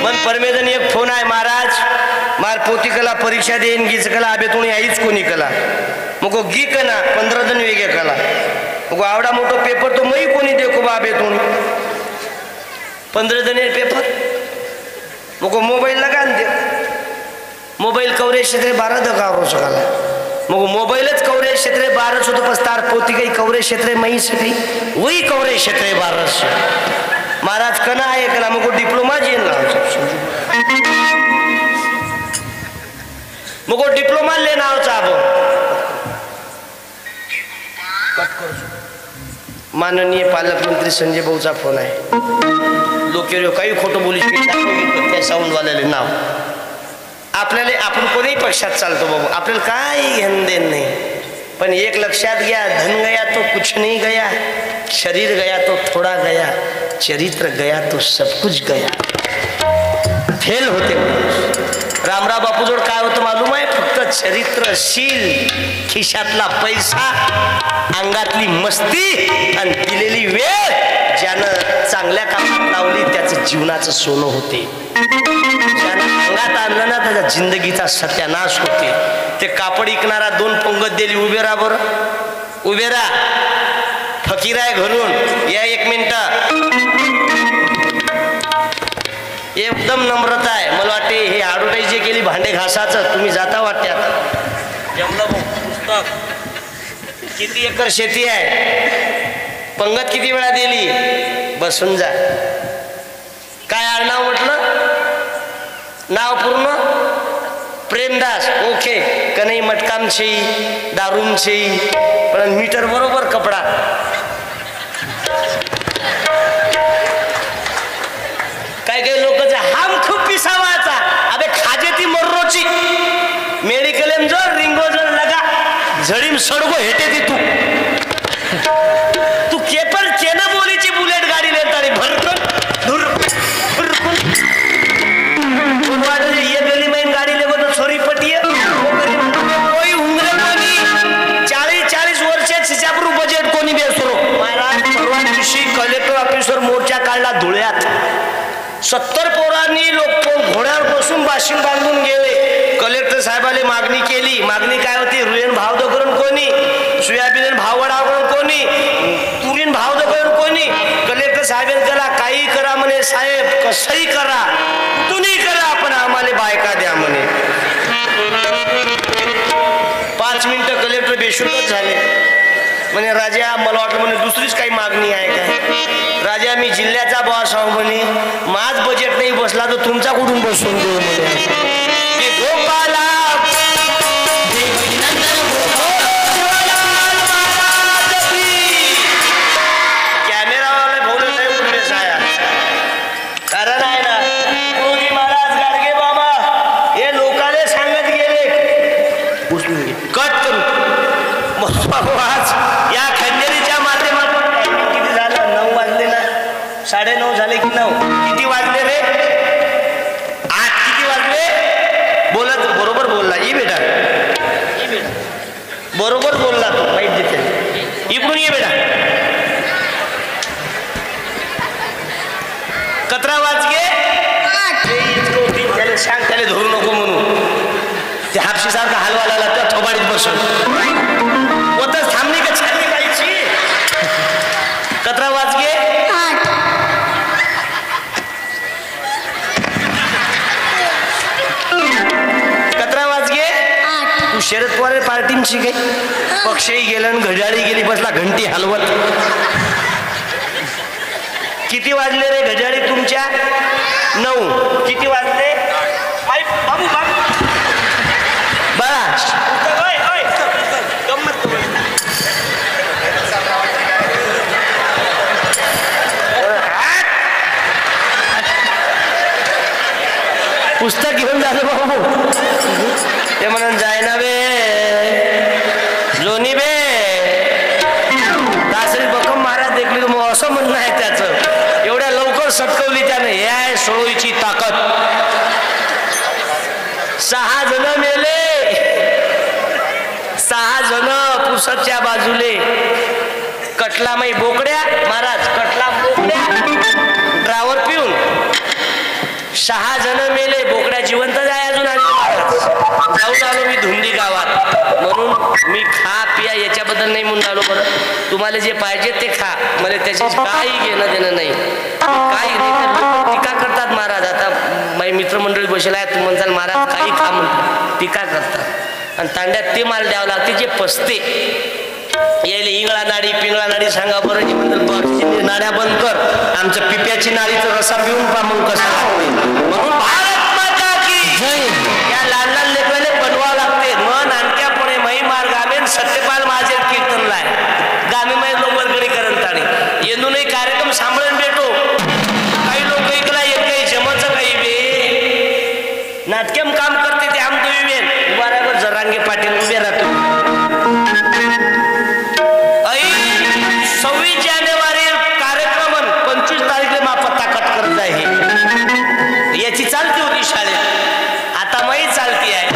मन परमेदन एक फोन आहे महाराज मार पोती कला परीक्षा देईन गीच कला आबे तुणी आईच कोणी कला मग गी कना 15 जण वेगळे कला मग आवडा मोठो पेपर तो मई कोणी देखो बाबे तुणी 15 जण पेपर मग मोबाईल लगा दे मोबाईल कवरेज क्षेत्र 12 दगा रो सकला मग मोबाईलच कवरेज क्षेत्र 12 होतो पस्तार पोती काही कवरेज क्षेत्र मई सकी वही कवरेज क्षेत्र 12 महाराज कना आहे कला मग डिप्लोमा जेन मग डिप्लोमा ले नाव चाबो माननीय पालकमंत्री संजय भाऊचा फोन आहे लोकेर काही खोटं बोलू शकत साऊंड वाल्याले नाव आपल्याला आपण कोणीही पक्षात चालतो बाबू आपल्याला काही घेणं देण नाही पण एक लक्षात घ्या धन गया तो कुछ नहीं गया शरीर गया तो थोड़ा गया चरित्र गया तो सब कुछ गया फेल होते रामराव बापूजोड काय होतं मालूम आहे फक्त चरित्रशील खिशातला पैसा अंगातली मस्ती आणि दिलेली वेळ ज्यानं चांगल्या कामात लावली त्याचं जीवनाचं सोनं होते ज्यानं अंगात आणलं ना त्याच्या जिंदगीचा सत्यानाश होते ते कापड इकणारा 2 पंगत दिली उभे राहा बरं उभे राहा फकीर आहे घरून या 1 मिनिट एकदम नम्रता आहे मला वाटते हे ॲडव्हर्टाईज जे केली भांडे घासाचं तुम्ही जाता वाटते आता जमलं पुस्तक किती एकर शेती आहे पंगत किती वेळा दिली बसून जा काय आडनाव म्हटलं नाव पूर्ण प्रेमदास ओके कन्हई मटकामची दारूंची पण मीटर बरोबर कपडा काय काय लोक हाम खूप पिसावाचा अबे खाजे ती मर्रोची मेडिकल जो रिंगो जो लगा झडीम सडगो हेटे ती तू केपर चेना बोलीची बुलेट गाडी लेता रे भरकन धुर भरकन वाटले ये गली में गाडी लेगो तो छोरी पटिए कोई उंगरे कोणी 40 वर्षात सिचापरू बजेट कोणी बेसरो महाराज परवा दिवशी कलेक्टर ऑफिसर मोर्चा काढला धुळ्यात 70 पोरांनी लोक घोड्यावर बसून बाशिंग बांधून गेले कलेक्टर साहेबाले मागणी केली मागणी काय होती रुईन भाव दो करून कोणी सोयाबीन भाव वाढाव करून कोणी तुरीन भाव दो करून कोणी कलेक्टर साहेबांनी करा काही करा म्हणे साहेब कसंही करा तुम्ही करा पण आम्हाला बायका द्या म्हणे 5 मिनिटं कलेक्टर बेशुद्धच झाले म्हणे राजा मला वाटलं म्हणे दुसरीच काही मागणी आहे काय राजा मी जिल्ह्याचा बॉस आहो म्हणे माझ बजेट नाही बसला तर तुमचा कुठून बसून देऊ म्हणे कॅमेरावाला बोलत आहे उठले साया कारण आहे ना गुरुजी महाराज गाडगे बाबा हे लोकाले सांगत गेले कट करू या खंजरीच्या माध्यमातून किती झालं 9 वाजले ना 9:30 झाले की 9 किती वाजले रे 8 किती वाजले बोलत बरोबर बोलला ई बेटा बरोबर बोलला तो माहित देते इकडून ये बेटा 11 वाजले 8 त्याला सांग त्याला धरू नको म्हणून ते हापशी सारखा हलवा लागला त्या थोबाडीत बसून होतच थांबली का छाती कायची 11 वाजले 8 11 वाजले 8 तू शरद पवार पार्टीची काही पक्षही गेला आणि घड्याळी गेली बसला घंटी हलवत किती वाजले रे घड्याळी तुमच्या 9 किती वाजले बाबू बाबू बस पुस्तक घेऊन झालं बाबू ते म्हणून जाय ना बे लोणी बे दासरी बकम महाराज देखली तर मग असं म्हणणं आहे त्याचं एवढ्या लवकर सटकवली त्यानं हे आहे सोळीची ताकद 6 जण मेले 6 जण पुसतच्या बाजूले कटलामाई बोकड्या महाराज कटला बोकड्या ड्रायव्हर पिऊन 6 जण मेले, बोकड्या जिवंत आहे अजून जाऊन आलो मी धुंदी गावात. म्हणून मी खा पिया याच्याबद्दल नाही म्हणून आलो. बरं तुम्हाला जे पाहिजे ते खा, मला त्याची काही घेणं देणं नाही. काही नाही टीका करतात महाराज. आता माझे मित्रमंडळी बसले आहेत, तुम्ही म्हणताल महाराज काही खा म्हणतात, टीका करतात. आणि तांड्यात ते माल द्यावं लागते जे पसते. यायला इंगळा नाडी पिंगळा नाडी सांगा बरं. जे म्हणतात नाड्या बंद कर, आमच्या पिप्याची नाडीचं रसा पिऊन पा मग कसा. म्हणून भारत माता की जय. या लहान लहान लेकराले बनवावं लागते. मन आणख्यापणे मही मार गामेन सत्यपाल माझे कीर्तनला आहे गामी मै लोंगरगडी करंताणी येणू नाही कार्यक्रम सांभाळून भेटो. काही लोक ऐकला येत काही जमचं काही बे नाटकेम काम करते ते आम तुम्ही बेन उभारावर जरांगे पाटील उभे राहतो. 26 जानेवारी कार्यक्रम 25 तारीखला मा पत्ता कट करत आहे. याची चालती होती शाळेत, आता मही चालती आहे.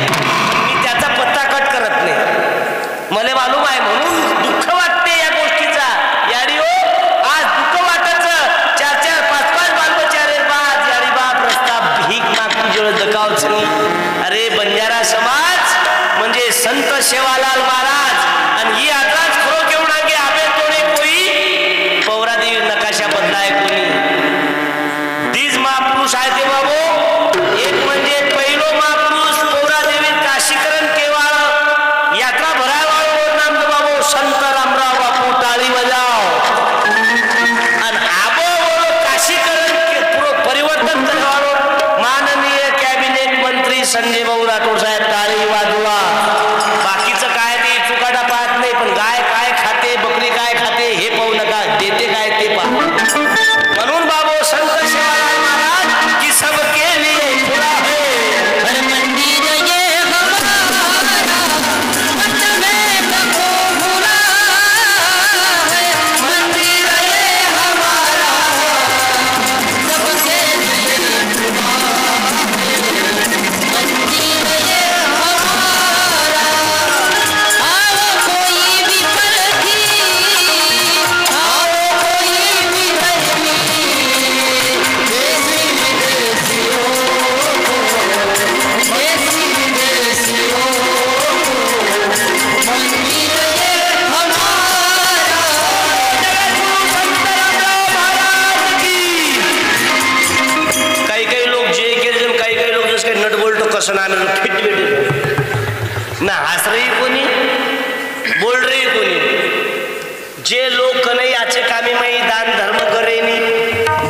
मी त्याचा पत्ता कट करत नाही, मला मालूम आहे. म्हणून दुःख वाटते या गोष्टीचा. याडी हो आज दुःख वाटायचं. 4-4, 5-5 बालबचारे बाज याडी बा प्रस्ताव भीक मागती जोड दकावच नाही. अरे बंजारा समाज म्हणजे संत सेवालाल महाराज आणि ही आद्राज खरो घेऊन आगे आबे कोणी कोई पौरादेवी नकाशा बदलाय कोणी. तीच महापुरुष आहे ते बाबू. एक म्हणजे पहिलो महापुरुष पौरादेवी काशीकरण केवाळ यात्रा भरायवाळो नाम बाबू संत रामराव बापू टाळी बजाव. आणि आबो काशीकरण परिवर्तन करवाळो माननीय कॅबिनेट मंत्री संजय भाऊ राठोड साहेब टाळी वाजवा. बाकीचं काय ते चुकाटा पाहत नाही, पण गाय काय खाते बकरी काय खाते हे पाहू नका, देते काय ते पहा. म्हणून बाबू संत सेवालाल महाराज की सबके लिए खुला है हर मंदिर ये हमारा मत में सबको भुला है. मंदिर ये हमारा सबके लिए खुला है. मंदिर ये हमारा आओ कोई भी परखी आओ कोई भी धर्मी देसी विदेशियों देसी विदेशियों मंदिर ये हमारा. काही काही लोक जे केले काही काही लोक जसं काही नट बोलतो कसं ना आम्ही फिट भेट ना हस रही कोणी बोल रही कोणी. जे लोक नाही याचे कामी माई दान धर्म करेनी,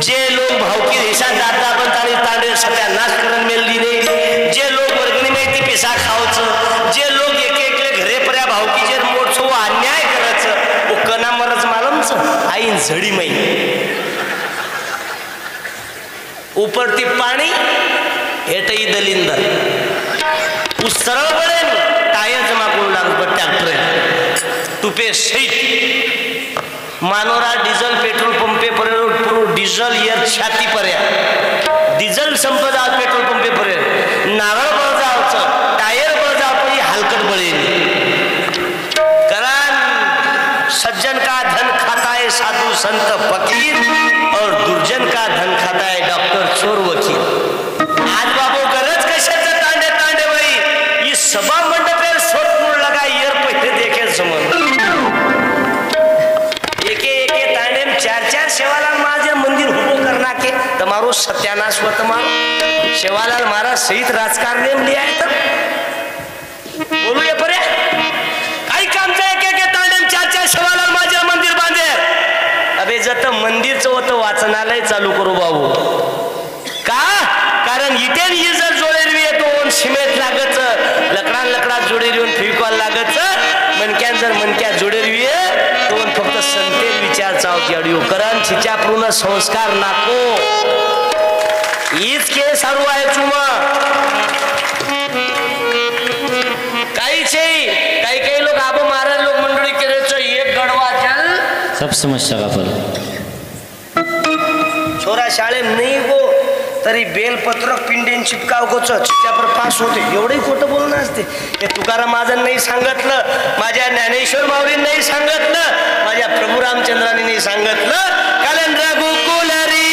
जे लोक भावकी देशात दादा पण ताणी तांडे सत्यानाश करून मेलली नाही, जे लोक वर्गणी माहिती पेसा खावचं, जे लोक एक एकले घरे पर्या भावकीचे मोठो अन्याय करायचं ओ कना मरच मालमच आईन झडी माई उपरती पाणी हेटही दलिंदर उस सरळ पडेल टायर जमा करून लागतो ट्रॅक्टर तुपे सहित मानोरा डिझेल पेट्रोल पंपे पर्यंत डिझेल यर छाती पर्यंत डिझेल संपदा पेट्रोल पंपे पर्यंत नारळ बळजावचं टायर बळजाव ही हलकट बळेल. कारण सज्जन का धन खाता है साधु संत फकीर और दुर्जन का धन खाता है डॉक्टर चोर वकील. आज बाबू गरज कशाचं तांडे तांडे बाई ये सभा मंडपेर सोट मुड़ लगा यर पहिले देखे समोर एके एके तांडे 4-4 सेवालाल महाराज मंदिर उभो करना के तमारो सत्यानाश व तमारो सेवालाल महाराज सहित राजकारणी लिया है तर बोलू ये पर्या काही कामचं एके एके तांडे 4-4 सेवालाल महाराज मंदिर बांधे. अबे जत मंदिरचं होतं वाचनालय चालू करू बाबू का. कारण इथे जर जोडेरवी येतो सिमेंट लागच लकडान लकडा जोडेरवी फिकॉल लागच मनक्यान जर मनक्या जोडेरवी तो फक्त संते विचार चाव अडिओ करण छिचापूर्ण संस्कार नाको हीच के सारू आहे चुमा काहीच काही काही लोक आबो महाराज लोक मंडळी केलेच एक गडवा चल सब समस्या का फल छोरा शाळे नाही गो तरी बेलपत्रक पिंडीन चिपकाव गोच चिच्यावर पास होते. एवढंही खोटं बोलणं असते. हे तुकाराम महाजन नाही सांगितलं, माझ्या ज्ञानेश्वर माऊलींनी नाही सांगितलं, माझ्या प्रभू रामचंद्रांनी नाही सांगितलं. कारण रघुकुल री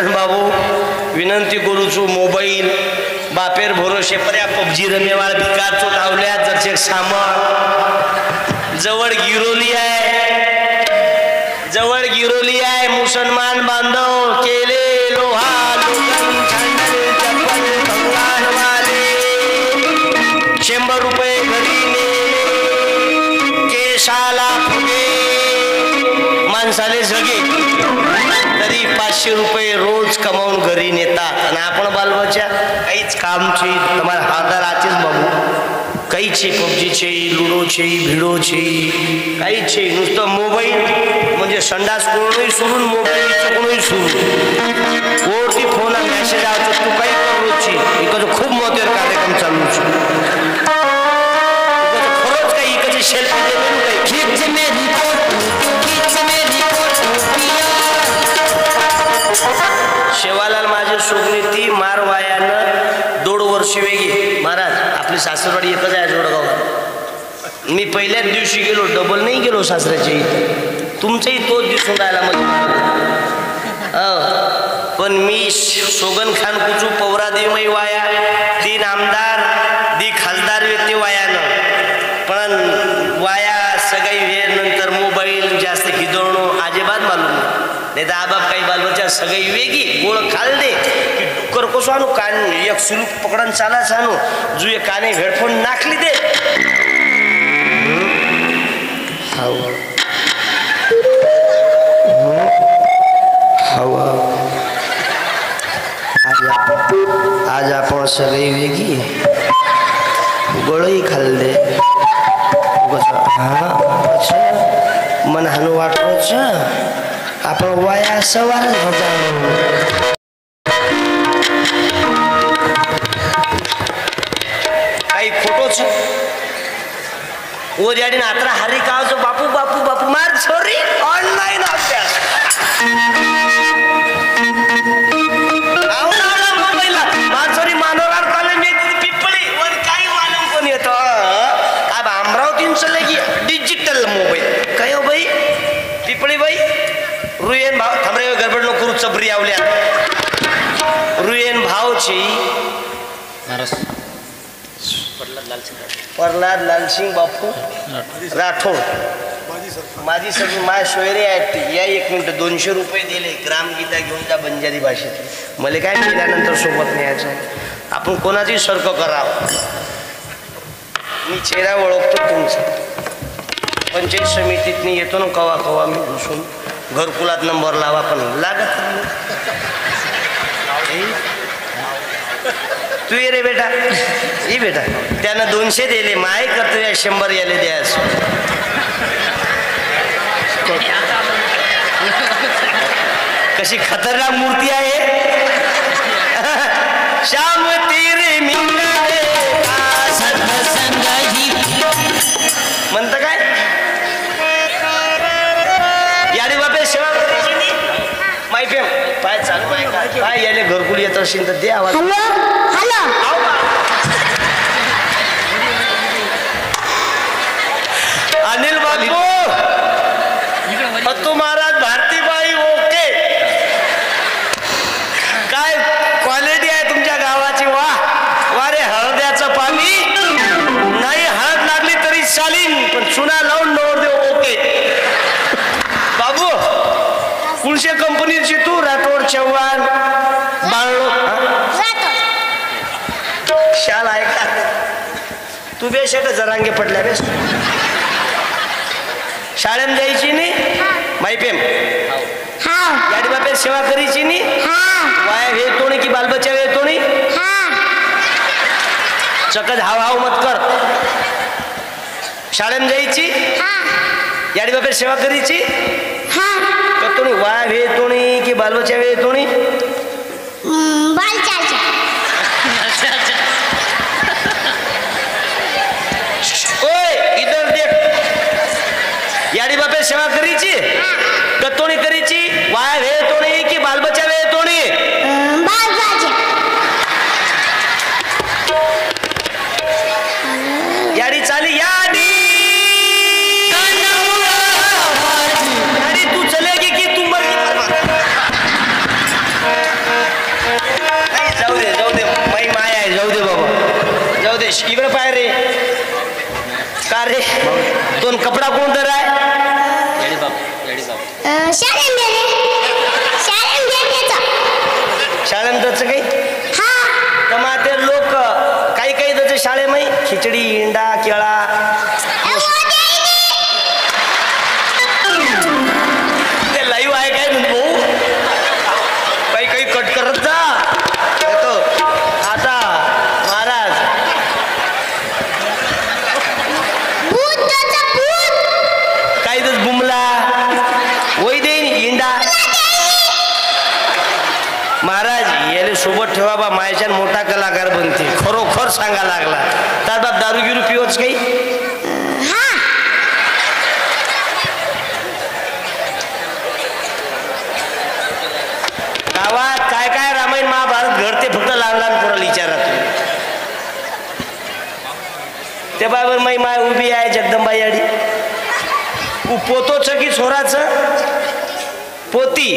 कारण बाबू विनंती करूचो मोबाईल बापेर भरोसे पर्या पबजी रमेवाळ भिकाचो धावल्या जरचे सामान जवळ गिरोली आहे मुसलमान बांधव केले लोहा लोखंड छांडल चप्पल भगवानवाले 100 रुपये घरी ने केशाला फुगे माणसाले जगे तरी 500 रुपये रोज कमावून घरी नेतात आणि आपण बालबच्चा काहीच कामचे तुम्हाला हाताला आचेच बाबू काहीचे पबजीचे लुडोचे भिडोचे काहीचे नुसतं मोबाईल म्हणजे संडास कोणही सोडून मोबाईल कोणही सोडून वरती फोन मेसेज आवतो तू काही करूची इकडं खूप महत्वाचा कार्यक्रम चालू खरंच काही इकडचे सेल्फी शेवालाल माझे सोबती मार वायानं 2 वर्ष वेगळी महाराज आपली सासरवाडी एकच आहे जोडगावात मी पहिल्याच दिवशी गेलो डबल नाही गेलो सासऱ्याच्या इथे तुमचाही तोच दिसून राहिला पण मी सोगन खान कुचू पौरादेवमय वाया 3 आमदार 2 खासदार व्यक्ती वायानं पण वाया सगळी वेळ नंतर मोबाईल जास्त खिदवणं अजिबात मालूम नाही तर आबाप काही बालबच्चा सगळी वेगळी गोळ खाल दे की डुक्कर कसो आणू कान एक सुरू पकडून चालाच आणू जुए काने हेडफोन नाखली दे आज आपण सगळी वेगळी गोळही खाल दे मन हानू वाटच आपण वाया सवार काही खोटोच ओ जाडी नात्रा हरी कावचो बापू बापू बापू मार छोरी ऑनलाईन अभ्यास मोबाईलला मार छोरी मानवरार कॉलेज पिपळी वर काही मालूम कोण येतो अब अमरावतीन चले की डिजिटल मोबाईल काय हो बाई पिपळी बाई रुयन भाव थांबरे गडबड नको करू चबरी आवल्या रुयन भावची प्रल्हाद लालसिंग बापू राठोड माझी सगळी माय सोयरे आहेत या 1 मिनिट 200 रुपये दिले ग्रामगीता घेऊन त्या बंजारी भाषेत मला काय केल्यानंतर सोबत न्यायचं आपण कोणाची सर्क करावं मी चेहरा ओळखतो तुमचा पंचायत समितीत येतो ना कवा कवा मी घुसून घरकुलात नंबर लावा पण लागत तू ये रे बेटा ये बेटा त्यानं 200 दिले माय कर्तव्य 100 याले द्यास कशी खतरनाक मूर्ती आहे श्याम तेरे मिलने का सत्संग म्हणतं काय याने बापे सेवा करायची नाही माहिती पाय चालू काय याले घरकुल येत असेल तर दे आवाज अनिल बाबू तू महाराज भारतीबाई ओके काय क्वालिटी आहे तुमच्या गावाची वा रे हळद्याचं पाणी नाही हळद लागली तरी चालीन पण चुना लावून नवरदेव ओके बाबू कुळशे कंपनीची तू राठोड चव्हाण बाळलो शाल आहे का तू बेशक जरांगे पडल्या बेस शाळेत जायची नाही माहिपेम गाडी बापे सेवा करायची नाही वाया वेळतो नाही की बालबच्चा वेळतो नाही चकच हाव हाव मत कर शाळेत जायची गाडी बापे सेवा करायची करतो नाही वाया वेळतो नाही की बालबच्चा वेळतो नाही इधर देख याडी बापे सेवा करीची कतोणी करीची वाया वेळ तोणी की बालबच्चा वेळ तोणी याडी चाली याडी याडी तू चलेगी की तू मर रे दोन कपडा कोण तर आहे शाळेत काही तमा ते लोक काही काही त्याचे शाळेमध्ये खिचडी इंडा केळा ते लाईव्ह आहे काय म्हणतो काही काही कट करत जा येतो आता महाराज काही तर बुमला वही देईन इंडा महाराज याले सोबत ठेवा बा मायाच्यान मोठा कलाकार बनते खरोखर सांगा लागला तर बाप दारू गिरू पिवच काही गावात काय काय रामायण महाभारत घडते फक्त लहान लहान पोराला विचारात ते बाबर माई माय उभी आहे जगदंबाई आडी पोतोच की छोराचं पोती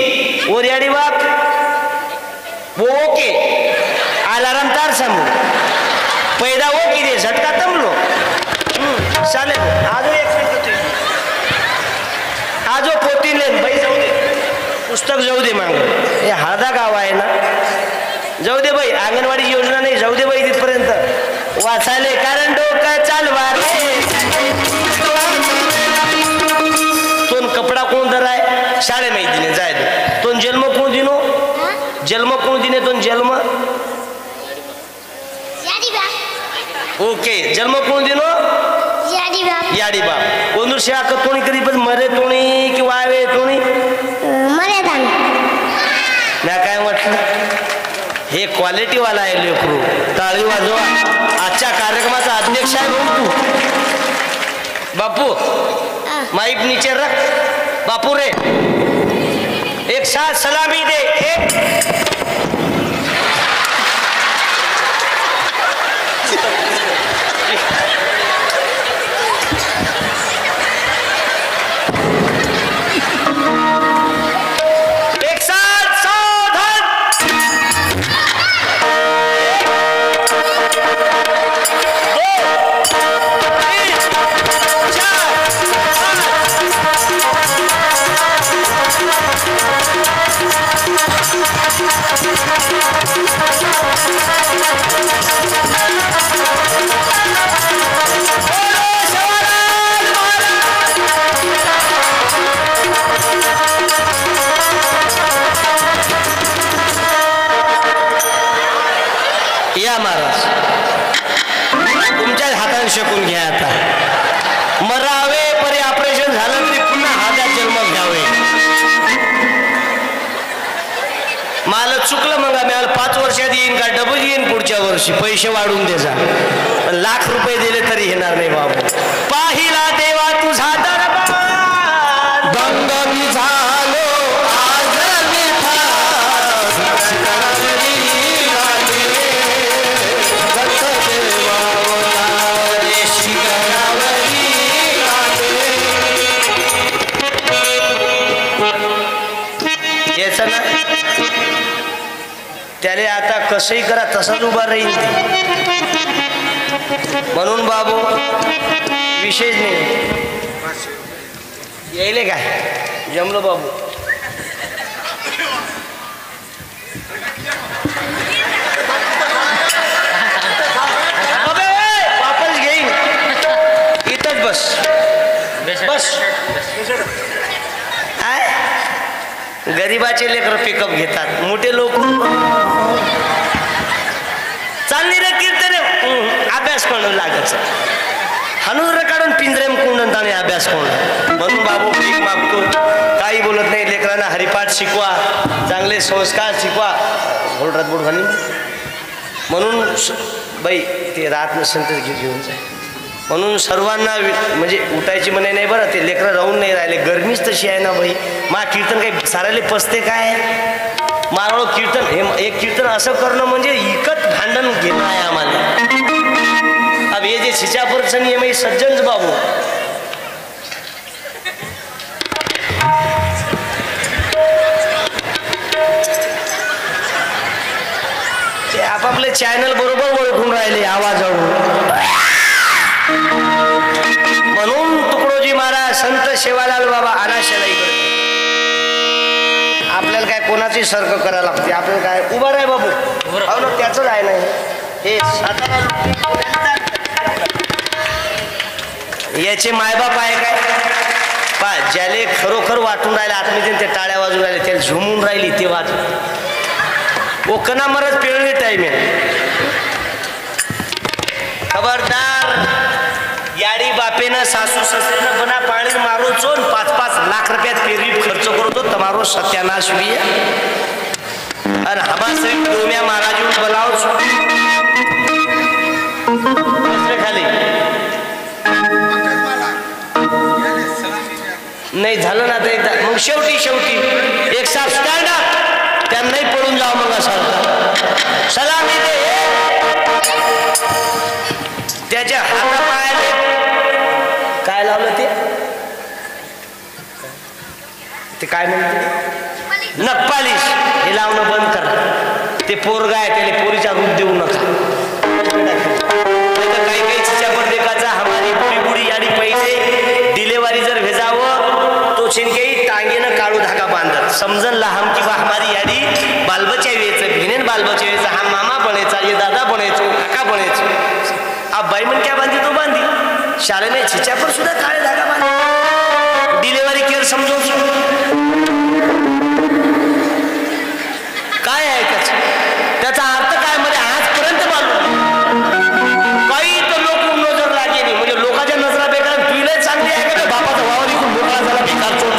ओरियाडी बाप वो ओके अलाराम तार समोर पैदा हो की दे झटका तमलो चालेल आजो एक आजो पोती लेन बाई जाऊ दे पुस्तक जाऊ दे मांग हे हादा गाव आहे ना जाऊ दे बाई अंगणवाडी योजना नाही जाऊ दे बाई तिथपर्यंत वाचाले कारण डोकं चालवा तोन कपडा कोण धर आहे शाळे माहितीने जाय तोन जन्म कोण दिनो जन्म कोण दिने तो जन्म ओके जन्म कोण दिनो याडी बाप कोण शेळा कोणी कधी पण मरे तोणी किंवा आवे तोणी मी काय म्हटलं हे क्वालिटी वाला आहे लेकरू टाळी वाजवा आजच्या कार्यक्रमाचा अध्यक्ष आहे भाऊ तू बापू माईक नीचे रख बापू रे एक साथ सलामी दे एक साथ सावधान दो तीन चार या महाराज तुमच्याच हाताने शकून घ्या आता मरावे परी ऑपरेशन झालं तरी पुन्हा हातात जन्म घ्यावे मला चुकलं मग आम्ही 5 वर्षात येईन का डबल येईन पुढच्या वर्षी पैसे वाढून दे जा पण लाख रुपये दिले तरी येणार नाही बाबू पाहिला देवा तुझा दरबार बंद झालो याचं ना त्याने आता कसंही करा तसंच उभा राहील म्हणून बाबू विशेष नाही यायले काय जमलो बाबू वापस घेईन इथंच बस बस गरीबाचे लेकर पिकअप घेतात मोठे लोक चालली रे कीर्तन अभ्यास करणं लागत हनुर काढून पिंजरेम कोंडून आणि अभ्यास करणं म्हणून बाबू भीक मागतो काही बोलत नाही लेकरांना हरिपाठ शिकवा चांगले संस्कार शिकवा बोलरात बोल घाली म्हणून बाई ते रात नसेल तर घेऊन जाय म्हणून सर्वांना म्हणजे उठायची म्हणे नाही बरं ते लेकरं राहून नाही राहिले गरमीच तशी आहे ना बाई मा कीर्तन काही सारायला पसते काय मारवळ कीर्तन हे एक कीर्तन असं करणं म्हणजे इकत भांडण घेणं आहे आम्हाला अब हे जे शिचापूरचं नियम आहे सज्जनच बाबू ते आपापले चॅनल बरोबर ओळखून राहिले आवाज शेवालाल बाबा अनाशेला इकडे. आपल्याला काय कोणाची सर्क करायला लागते, आपल्याला काय उभं राह बाबू. हो ना, त्याच आहे नाही हे सातारा याचे मायबाप आहे काय पा, ज्याले खरोखर वाटून राहिले आत्मीय ते टाळ्या वाजून राहिले, त्याला झुमून राहिली ते वाजून ओकना मरच पिळणी टाईम आहे. खबरदार, याडी बापेनं सासू ससरेनं बना पाणी मारो चोन 5-5 लाख रुपयात पेरी खर्च करतो तमारो सत्यानाश हुई और हमा सिर्फ डोम्या महाराज बोलाओ खाली नाही झालं ना. एकदा मग शेवटी एक साफ स्टँड अप, त्या नाही पडून जावं मग असं सलामी दे. त्याच्या हातापायाने काय लावलं ते काय म्हणते नखपालिश, हे लावणं बंद करा. ते पोरगा आहे त्याला पोरीचा रूप देऊ नका. काही काही चिच्या परदेकाचा हमारी बुडी बुडी याडी पैसे डिलेवरी जर भेजावं तो छिनकेही टांगेनं काळू धागा बांधत समजन लहाम किंवा हमारी याडी बालबच्या वेळेचं भिनेन बालबच्या वेळेचा हा मामा बनायचा, ये दादा बनायचो, काका बनायचो. अब बाई मन क्या बांधी तो बांधी, शाळेने छिच्या पर सुद्धा काळे धागा बांधी डिलेवरी केअर समजू काय आहे त्याचा अर्थ काय म्हणजे आजपर्यंत मालूम काही तर लोक नजर लागे नाही. म्हणजे लोकांच्या नजरा बेकार तुला चांगली आहे का बापाचा वावर इकडून मोकळा झाला बेकार चोट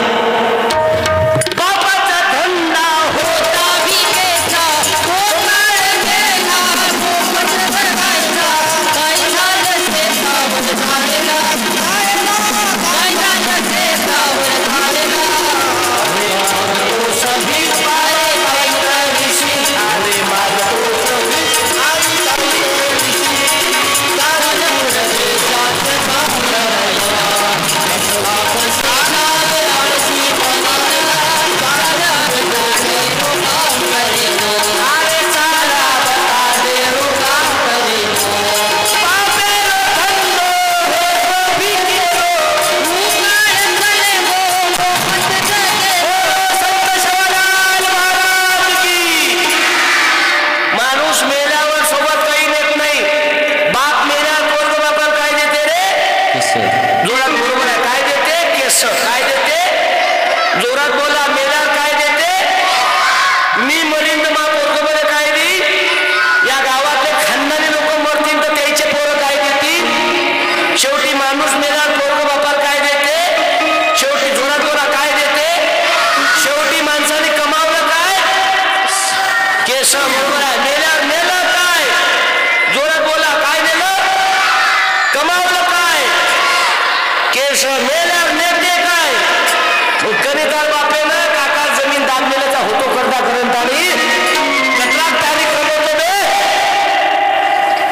बापाचा धंदा होता विकेचा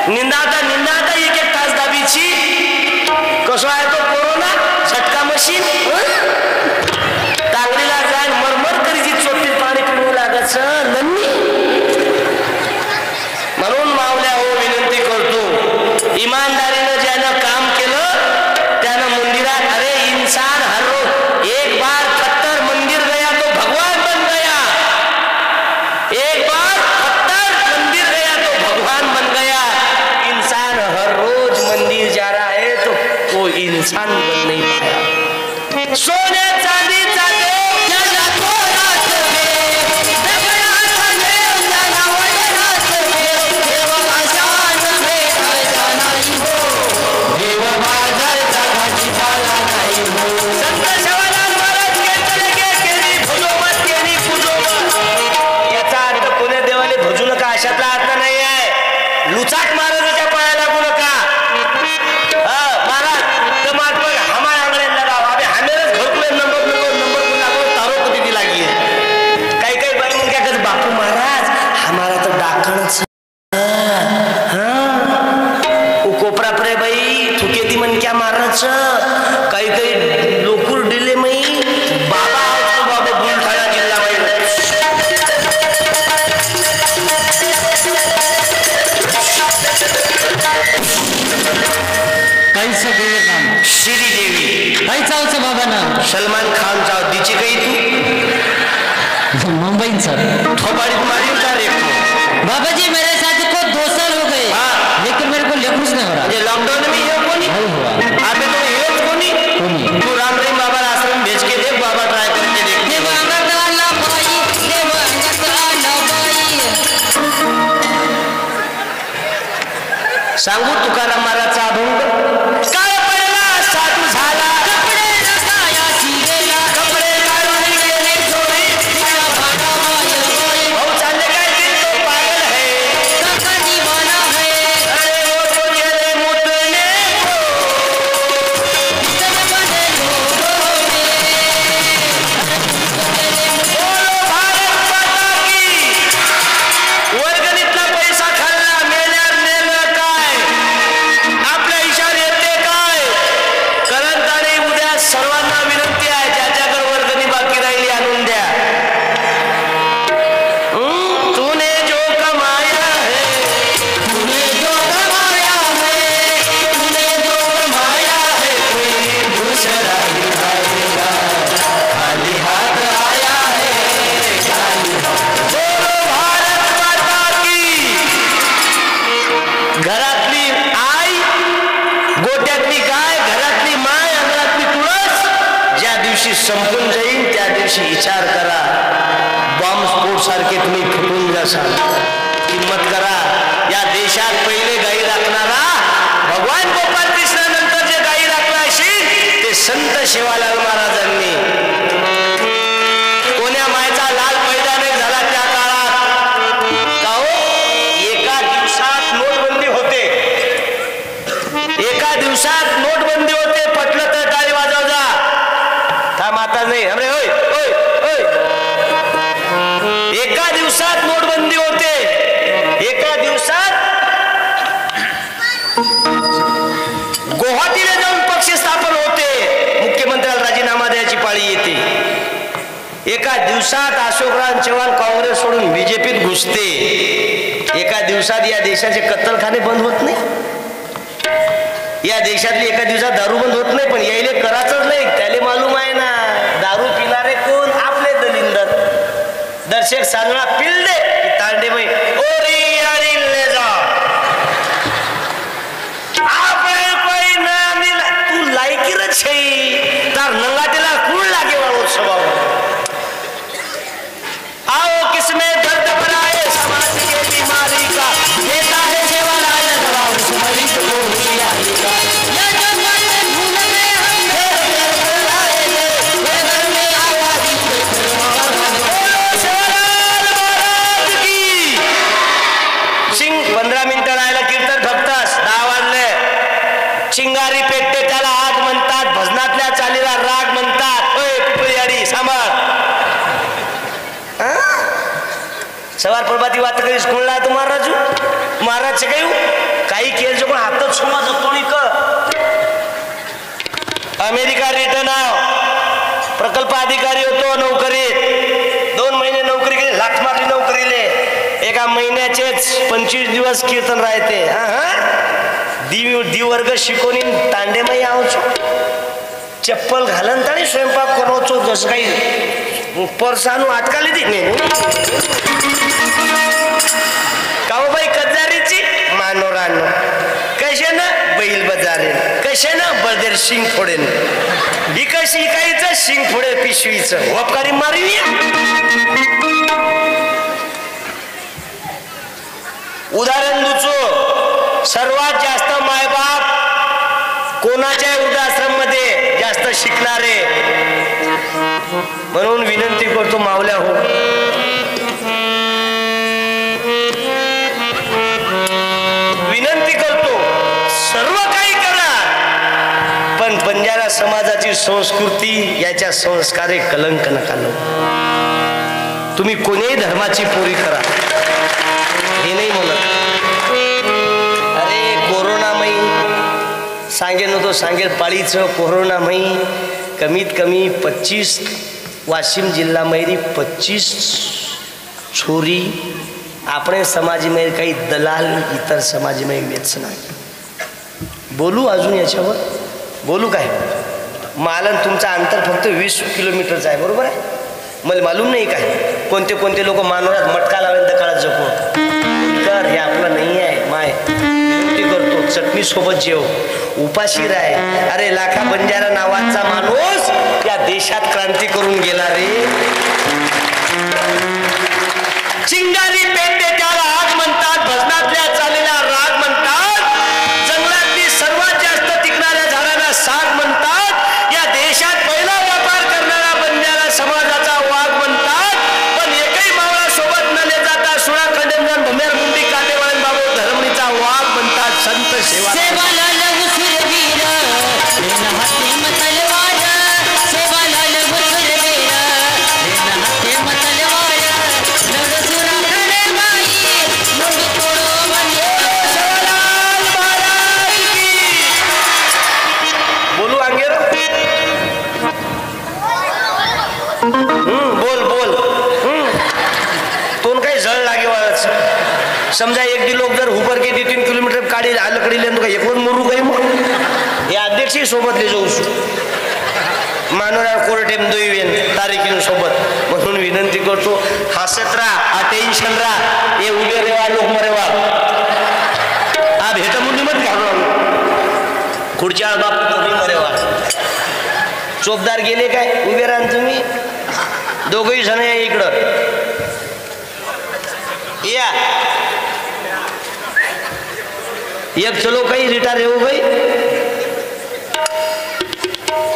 निंदाता एक तास दाबीची कसं आहे तो कोरोना झटका मशीन तांगडीला जाय मरमर करीची चोट्टीत पाणी पिळू लागत लन्नी. म्हणून मावल्या हो विनंती करतो, इमानदारीनं ज्यानं काम केलं त्यानं मंदिरात अरे इंसान हर रोज एक बार पत्थर मंदिर गया तो भगवान बन गया, एक बार पत्थर मंदिर गया तो भगवान बन गया. इंसान हर रोज मंदिर जा रहा मुंबई सर। थोबाड़ी मारी उतार एक बाबा जी मेरे साथ को 2 साल हो गए, हाँ। लेकिन मेरे को लेकुछ नहीं हो रहा। ये लॉकडाउन में ये कोनी नहीं हुआ। अबे तो ये कोनी तू राम रहीम बाबा आश्रम भेज के देख, बाबा ट्राई करके देख। देवांगत आला बाई, देवांगत आला बाई। सांगू तुकाराम महाराजचा अभंग, काय पडला साधू झाला, कपडे रकाया शिरेला, कपडे काढून गेले चोरी, तिला भाडा माय बाई, भाऊ चालले काय दिल तो पागल है, काका दीवाना है, अरे वो तो गेले मुतने को, तन बने लोगों ने, बोलो भारत माता की, वर्गणीतला पैसा खाल्ला, मेल्यावर नेलं काय, आपल्या इशार येते काय, करंत आणि उद्या सर्वांना विनंती आहे, ज्याच्याकडे वर्गणी बाकी राहिली आणून द्या. तूने जो कमाया है, तूने जो कमाया है, तूने जो कमाया है, कोई दूसरा दिखाएगा, खाली हाथ आया है, खाली हाथ. बोलो भारत माता की. घरातली आई, गोट्यातली गाय, घरातली माय, अंगणातली तुळस ज्या दिवशी संपून जाईल त्या दिवशी विचार करा, बॉम्ब स्फोट सारखे तुम्ही फुटून जासाल. किंमत करा. या देशात पहिले गाई राखणारा भगवान गोपाल कृष्णानंतर जे गाई राखला असेल ते संत सेवालाल महाराजांनी. कोण्या मायचा लाल पैदा नाही झाला त्या काळात का हो, एका दिवसात नोटबंदी होते, एका दिवसात नोटबंदी होते. पटलं तर टाळी वाजव जा, थांब आता नाही, अरे होय होय होय. एका दिवसात नोटबंदी होते, एका दिवसात गुवाहाटीला जाऊन पक्ष स्थापन होते, मुख्यमंत्र्याला राजीनामा द्यायची पाळी येते. एका दिवसात अशोकराव चव्हाण काँग्रेस सोडून बीजेपीत घुसते. एका दिवसात या देशाचे कत्तलखाने बंद होत नाही, या देशातली एका दिवसात दारू बंद होत नाही. पण यायले करायचंच नाही, त्याले मालूम आहे ना, दारू पिणारे कोण, आपले दलिंदर. दर्शक सांगणा पिल दे की तांडे बाई ओरी आणि ले जा आपले कोई ना मिला, तू लायकी र छै तार नंगाटेला कूळ लागे वाळो स्वभाव. आओ किसमें दर्द बनाए समाज के बीमारी का, देता है सेवालाल जवाब सुमरी को होशियारी का. या जंगल में भूल गए हम, घर में आवाज़ी बोलो सेवालाल महाराज की. 15 मिनिटं राहायला कीर्तन फक्तच 10 वाजले. चिंगारी पेटते त्याला आग म्हणतात, भजनातल्या चालीला राग म्हणतात. ओय पिपळीयाडी सांभाळ. सवार प्रभाती वात करीस कोणला तू महाराजू महाराज काही केलं पण हातच समाज तोडी क. अमेरिका रिटर्न आव, प्रकल्प अधिकारी होतो नोकरीत, 2 महिने नोकरी केली, लाथ मारली नोकरीले. एका महिन्याचेच 25 दिवस कीर्तन राहते. दिवर्ग शिकवणी तांडेमाई आवचो, चप्पल घालन ताणी स्वयंपाक करवचो, जसं काही परसानू आटकाली ती नाही का हो बाई. कजारीची मानोरानो कशे ना बैल बजारेन, कशे ना बळदेर शिंग फोडेन, ही कशी इकायचं शिंग फोडे पिशवीचं वपकारी मारी. उदाहरण दुचो, सर्वात जास्त मायबाप कोणाच्या वृद्धाश्रम मध्ये जास्त शिकणारे. म्हणून विनंती करतो मावल्या हो, विनंती करतो, सर्व काही करा पण बंजारा समाजाची संस्कृती याच्या संस्कारे कलंक नका लावू. तुम्ही कोणीही धर्माची पोरी करा हे नाही म्हणत. अरे कोरोनामयी सांगेल नव्हतो, सांगेल पाळीचं कोरोनामयी कमीत कमी 25 वाशिम जिल्हामध्ये 25 छोरी આપણે समाजीमध्ये काही दलाल इतर समाजीमध्ये वेचणार. बोलू अजून याच्यावर बोलू काय. मालन तुमचा अंतर फक्त 20 किलोमीटरचं आहे, बरोबर आहे, मला मालूम नाही काय. कोणते कोणते लोक मानवरात मटका लावेल तर काळात जपून कर, हे आपलं नाही आहे. माय विनंती करतो, चटणी सोबत जेव, उपाशी राय. अरे लाखा बंजारा नावाचा माणूस या देशात क्रांती करून गेला रे. चिंगारी पेटते त्याला आग म्हणतात, भजनातल्या चाललेला राग म्हणतात, जंगलातली सर्वात जास्त टिकणाऱ्या झाडांना साग म्हणतात, या देशात पहिला व्यापार करणारा बंजारा समाजाचा वाघ म्हणतात. पण एकही मावळा सोबत न ले जाता सुळा खंडेंजन भुमेर मुंडी काटेवाळन बाबू धर्मणीचा वाघ म्हणतात. संत सेवा समजा एक दी लोक जर हुबर के 2-3 किलोमीटर काढी आलकडी लेन का एक मरू काही मग हे अध्यक्ष सोबत ले जाऊ मानवरा कोर्टेम दोईवेन तारीखीन सोबत. म्हणून विनंती करतो, हसत राहा, टेन्शन राहा, हे उभे रेवा लोक मरेवा हा भेट मुली मत घालून खुर्च्या बाप उभी मरेवा. चोपदार गेले काय उभे राहा तुम्ही दोघही जण या इकडं या. एक चलो काही रिटायर येऊ भाई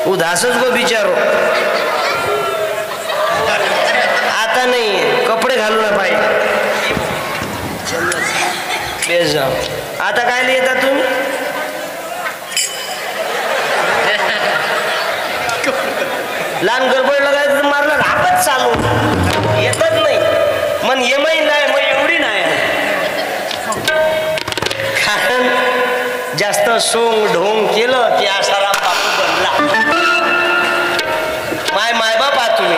उदासच गो बिचारो आता नाही कपडे घालू ना पाहिजे. आता काय येतात तुम्ही लहान गडबड लगायचं मारलं रापच चालू येतच नाही मन येमही नाही मग एवढी नाही. कारण जास्त सोंग ढोंग केलं की आसाराम बापू बनला. माय बाप आ तुम्ही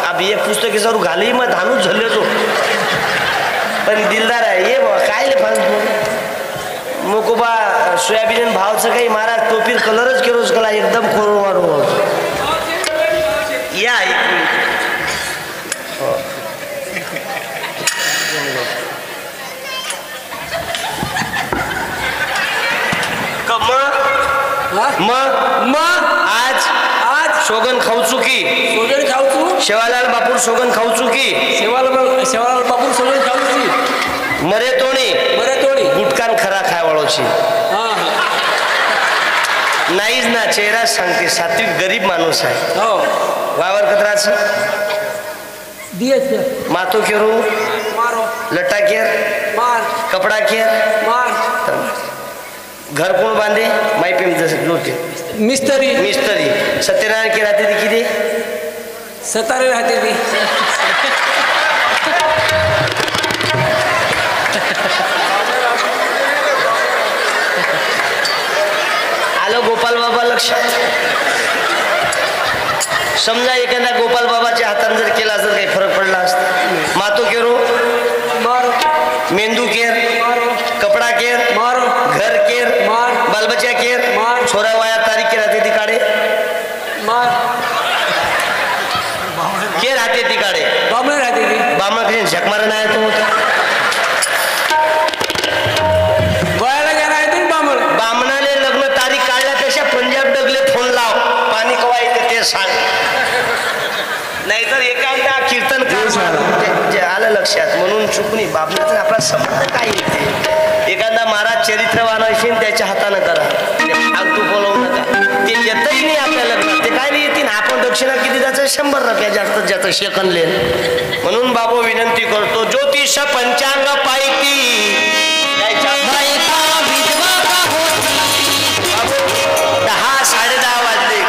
अब एक पुस्तकेसरू घाली मग धानूच झाले तो पण दिलदार आहे ये बा काय ले फालतू मुकोबा सोयाबीन भावचं काही महाराज टोपीर कलरच केलोच कला एकदम खोरो मारू या आज सोगन खाऊ चुकी शेवालाल बापूर सोगन खाऊ चुकी शेवालाल बापूर सोगन खाऊ चुकी मरे तोणी गुटकान खरा खायवाळोची नाहीच ना चेहरा सांगते सात्विक गरीब माणूस आहे. हो वावर कत्राच मातो केरू मारो लटा केर मार कपडा केर मार. घर कोण बांधे माई पेम जसं जोते मिस्त्री सत्यनारायण के राहते ती किती सतारे राहते ती आलं गोपाल बाबा लक्षात. समजा एखाद्या गोपाल बाबाच्या हाताने जर केला जर काही फरक पडला असता. मातो केरो मारो मेंदू केर कपडा केर मारो घर केर मार बालबच्चा केर मार छोरा वाया तारीख के राहते ती काढे मार के राहते ती काढे बामण राहते ती बामण कधी झक मारा नाही तो गोळ्याला गेला आहे बामण बामणाने लग्न तारीख काढल्यापेक्षा पंजाब डगले फोन लाव पाणी कवा येते ते सांग. नाहीतर एखादा कीर्तन आलं लक्षात. म्हणून चुकणी बाबण्याचा आपला संबंध काय येते. एखादा महाराज चरित्रवान असेल त्याच्या हातानं करा ते फालतू बोलवू नका. ते येतही नाही आपल्या लग्नात ते काय नाही येतील. आपण दक्षिणा किती जायचं 100 रुपया जास्तीत जास्त शेकनले. म्हणून बाबू विनंती करतो ज्योतिष पंचांग पायती 10-10:30 वाजले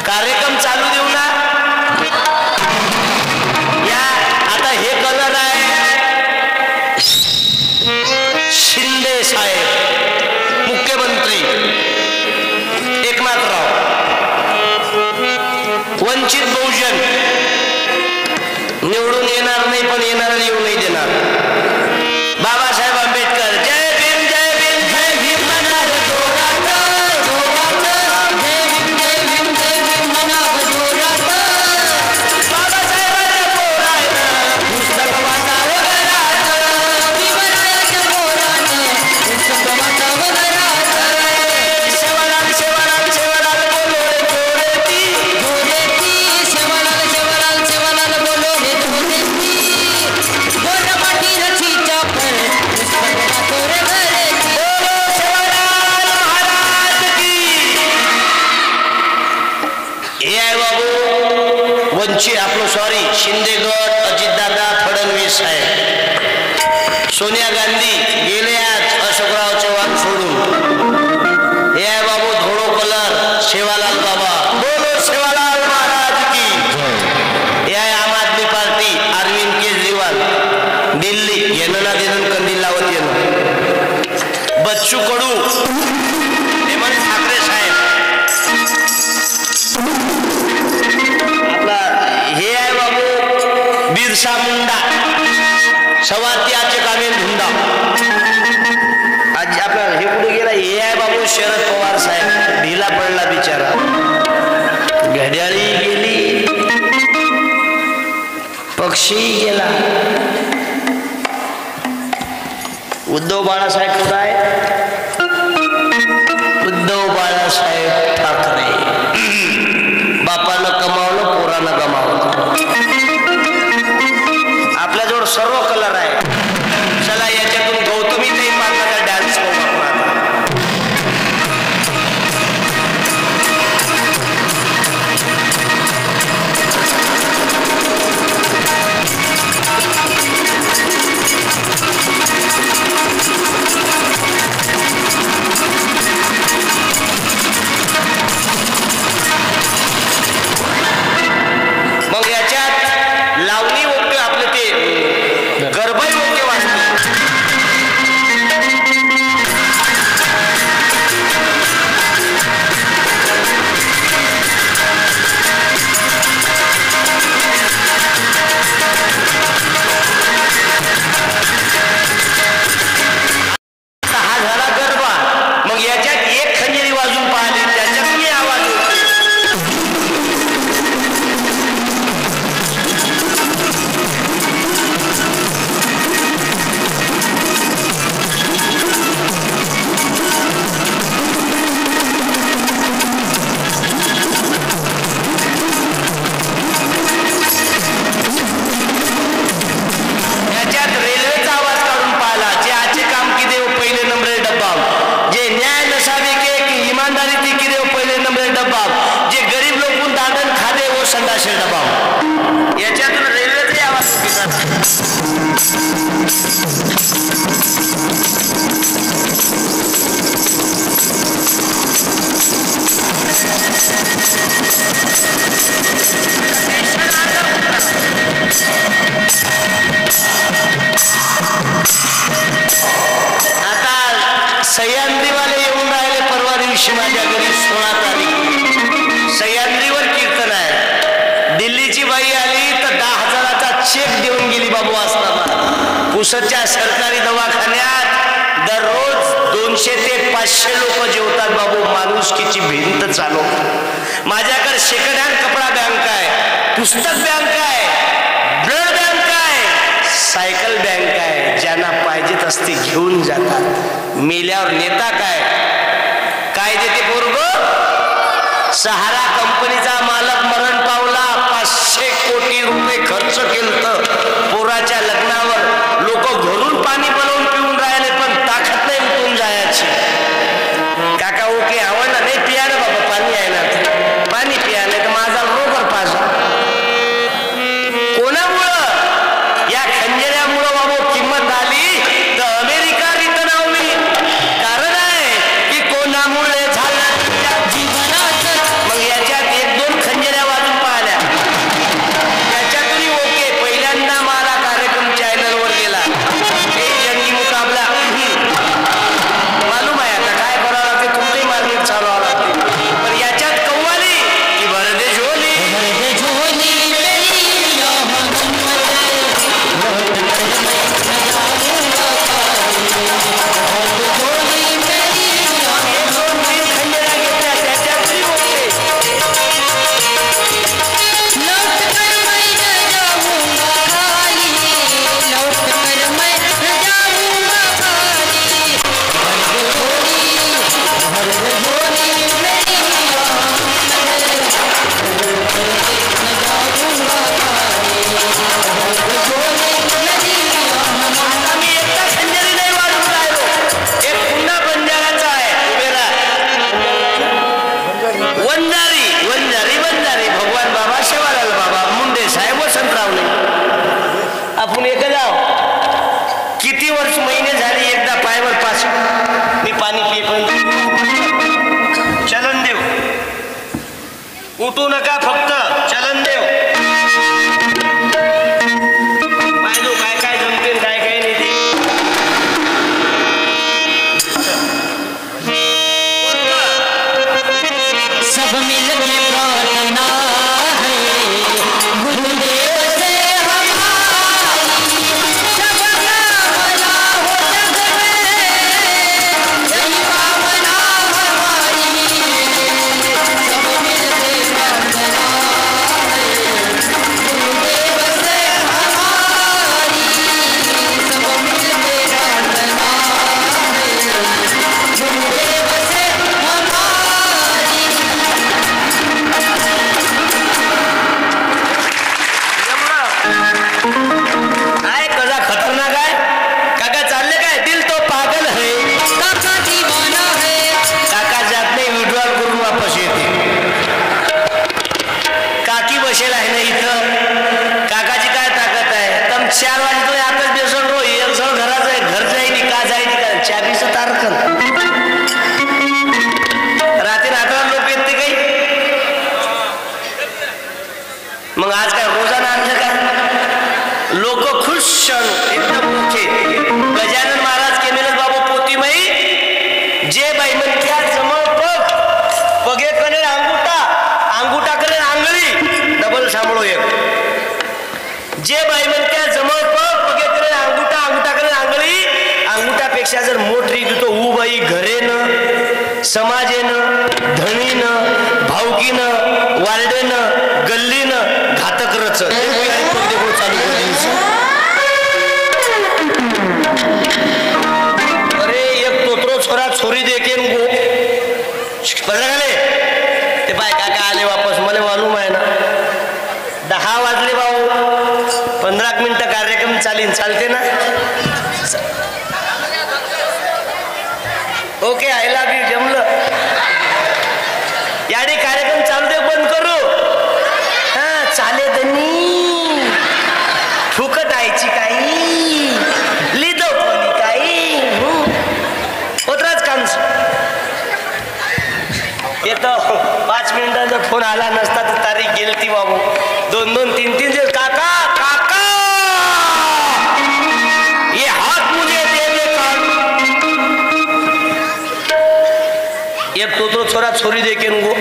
कार्यक्रम चालू देऊ ना. या आता हे कलर आहे शिंदे साहेब मुख्यमंत्री एकनाथराव वंचित बहुजन निवडून येणार नाही पण येणार येऊ नाही देणार. बाबासाहेब आंबेडकर जय भीम जय भीम जय भीम आपलं सॉरी शिंदे गट, अजितदादा, फडणवीस साहेब, सोनिया गांधी गेले आज अशोकराव चव्हाण सोडून. हे आहे बाबू धोळो कलर सेवालाल बाबा, बोलो सेवालाल महाराज की. हे आहे आम आदमी पार्टी अरविंद केजरीवाल दिल्ली, येणं ना देणं कंदील लावत येणं. बच्चू कडू हे म्हणे ठाकरे साहेब. आपला हे आहे बाबू बिरसा मुंडा, सवात्याचे कामे धुंडा. आज आपला हे कुठे गेला, हे आहे बाबू शरद पवार साहेब, ढिला पडला बिचारा. घड्याळी गेली, पक्षी गेला. उद्धव बाळासाहेब कुठं आहे, उद्धव बाळासाहेब ठाकरे. बापानं कमावलं, पोरानं गमावलं. आपल्याजवळ सर्व कलर आहे. चला याच्यातून गौतमी ताई पाटलाचा डान्स पाहू आपण आता. मग याच्यात लावणी ओके आपले ते गरबाई ओके वाजते. हा झाला गरबा. मग याच्यात एक खंजिरी वाजून पाहिली, त्याच्यात मी आवाज होतो. याच्यात रेल्वेचा आवाज काढून पाहिला. जे आचे काम की देव पहिले नंबर डब्बा, जे न्याय नसावे के इमानदारी ती की देव पहिले नंबर डब्बा, जे गरीब लोक दादन खादे वो संडासे डब्बा. याच्यातून रेल्वेचाही आवाज आता सह्याद्रीवाले येऊन राहिले परवा दिवशी माझ्या घरी 16 तारीख. सह्याद्रीवर कीर्तन आहे. दिल्लीची बाई आली तर 10,000चा चेक देऊन गेली बाबू असताना. पुसदच्या सरकारी दवाखान्यात दररोज 200 ते 500 लोक जेवतात बाबू. माणुसकीची भिंत चालू. माझ्याकडे सेकंड हँड कपडा बँक आहे, पुस्तक बँक आहे, ब्लड बँक आहे, सायकल बँक आहे. ज्यांना पाहिजेत असते घेऊन जातात. मेल्यावर नेता काय देते पोरग. सहारा कंपनीचा मालक मरण पावला, 500 कोटी रुपये खर्च केलं. पोराच्या लग्नावर लोक घरून पाणी बनवून पिऊन राहिले, पण ताकद नाही उठून जायची. काका ओके आवडला नाही, पिया ना बाबा, पाणी आहे ना, पाणी पिया, नाही तर माझा रोगर पाजा. कोणामुळं, या खंजऱ्यामुळं बाबू किंमत आली तर अमेरिका रिटर्न आवली. कारण आहे की कोणामुळे झालं जीवनात. मग याच्यात 1-2 खंजऱ्या वाजून पाहिल्या. पाणी पिईपर्यंत चलन देव. उठू नका, फक्त चलन देव. पाहिजे काय काय जमते काय काय नाही ते. सब मिलके प्रार्थना है गुरुदेव से हमारी, सबका भला हो जग में, यही भावना हमारी. सब मिलके प्रार्थना है गुरुदेव से हमारी, सब मिलके प्रार्थना है गुरुदेव से हमारी. काय कसा खतरनाक आहे. काका चालले काय. दिल तो पागल है, काका दीवाना है. काका जात नाही, विड्रॉल करून वापस येते. काकी बसेल आहे ना इथं. काकाची काय ताकद आहे. तम 4 वाजता आताच बेसन रो एक सळ घराचं आहे. घर जाईनी का जाईनी का चाबीचं तारखन रात्री रात्र लोक येते काही. मग आज काय रोजानं आणलं का. लोक खुश क्षण एकदम मोठे. गजानन महाराज केलेलं बाबू पोतीमयी जे बाई म्हणत्या जमळ पग पगे करेल अंगुठा, अंगुठा करेल आंगळी. डबल सांभाळो एक. जे बाई म्हणत्या जमळ पग पगे करेल अंगुठा, अंगुठा करेल आंगळी. अंगुठापेक्षा जर मोठी तो उबाई घरेनं, समाजेनं, धणीनं, भावकीनं, वार्डेनं, गल्लीनं घातक रच चालू अरे एक तोत्रो छोरा छोरी देखेन गो बघाले ते बाय काका आले वापस. मला मालूम आहे ना 10 वाजले भाऊ. 15 मिनिटं कार्यक्रम चालते ना. Okay I love you. जमलं याने कार्यक्रम चालू दे, बंद करू. हा चाले दनी फुकट आयची काही लिदो कोणी काही होतराच काम. येतो 5 मिनिटांचा फोन आला नसता तर तारीख गेली ती बाबू. 2-2, 3-3 दिवस. काका काका ये हात मुझे दे दे कान. एक तोत्रो छोरा छोरी देखेन गो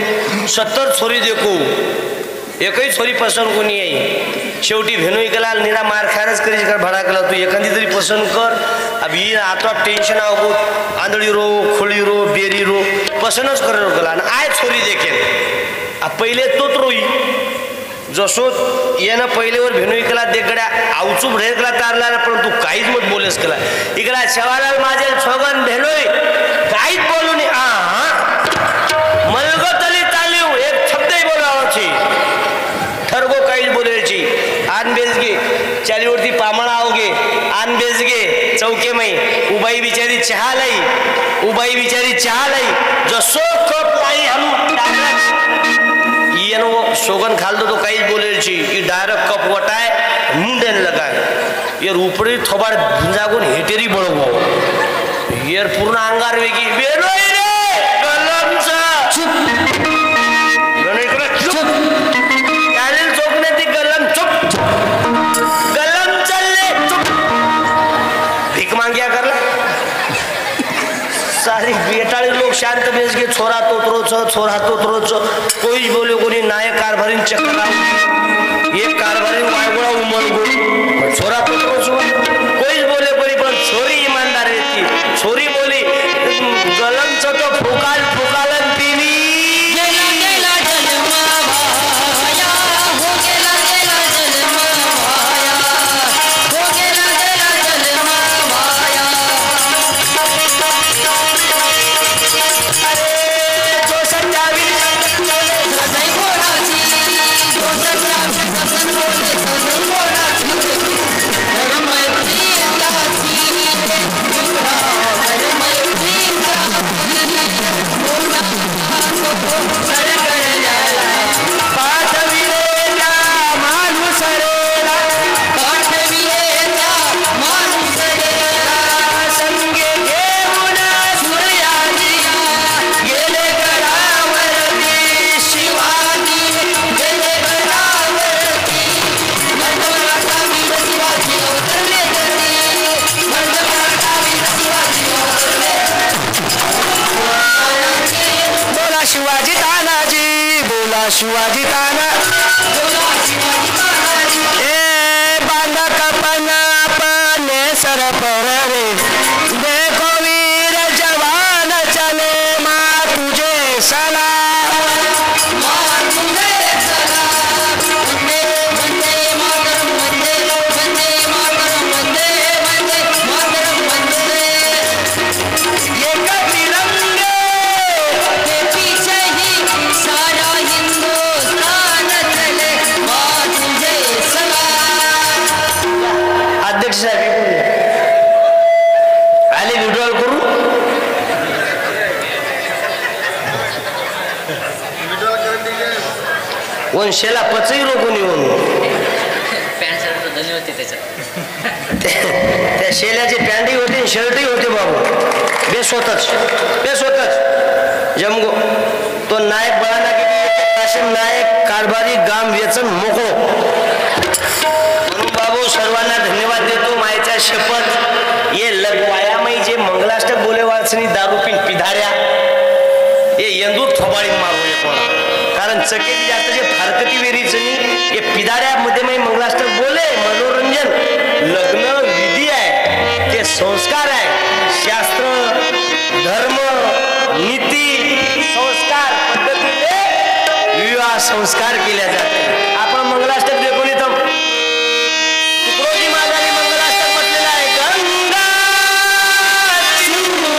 70 छोरी देखो एकही छोरी पसंत कोणी आहे. शेवटी भेनोई गेला निरा मार खायच करी कर भडा केला. तू एखादी तरी पसंत कर. अब ही आता टेन्शन आहो आंधळी रो खोळी रो बेरी रो पसंतच कर गेला. आणि आय छोरी देखेन पहिले तोच रोई जसो येणं पहिलेवर भेनोई केला देगड्या आवचू भरेर केला तारला पण तू काहीच मत बोलेस केला. इकडा शेवालाल माझे छोगन भेनोई काहीच बोलू नये. मलगो तली तालीव एक शब्दही बोलावाची ठरगो काहीच बोलायची. आन बेजगे चालीवरती पामणा आवगे आन बेजगे चौके मै उबाई बिचारी चहा लाई, उबाई बिचारी चहा लाई. जसो कप लाई हम येनो सोगन खाल तो काहीच बोलायची. डायरेक्ट कप वटाय मुंडेन लगाय यार उपरी थोबाड जागून हेटेरी बळगो यार पूर्ण अंगार वेगी बेनोई रे गलमचा चुप चुप यारेल चोकने ती गलम चुप गलम चलले चुप. भीक मांग्या करला सारी बेटाळी लोक शांत बेस घे. छोरा तोत्रोच छोरा तोत्रोच कोई बोले कोणी नायक कारभारीन चक्रा एक कारभारीन वायगोळा उमलगो छोरा तोत्रोच कोईच बोले कोणी पण छोरी इमानदार रहती. छोरी बोली गलमच तो फुकाल फुकालन तिनी गेला गेला जन्मा भाया हो गेला गेला जन्मा भाया हो गेला गेला जन्मा भाया. अरे जो संजावी सदै घोडाची, जो संजावी शिवाजी ताना ए बांधा कपना अपने सर पर रे देखो वीर जवान चले माँ तुझे सलाम अध्यक्ष साहेब आले विड्रॉल करू वंशेला पचई रोखून येऊन पॅन्ट शर्ट धनी होते त्याच्यात त्या शेल्याचे पॅन्टही होते शर्टही होते बाबू बेस्वतच जमगो तो नायक बळाना काशिम नायक कारभारी गाम व्यसन मोकळो म्हणून बाबू सर्वांना धन्यवाद देतो मायच्या शपथ ये लगवायामय जे मंगलाष्टक बोले वाचनी दारू पिन पिधाड्या ये यंदूत थोबाळी मारू कोणा कारण चकेली जास्त जे फारकती वेरीचनी हे पिधाड्यामध्ये मी मंगलाष्टक बोले मनोरंजन लग्न विधी आहे ते संस्कार आहे शास्त्र धर्म नीती संस्कार पद्धतीने विवाह संस्कार केल्या जाते आपण मंगलाष्टक देखून इथं तुकडोजी महाराजांनी मंगलाष्टक म्हटलेलं आहे गंगा सिंधू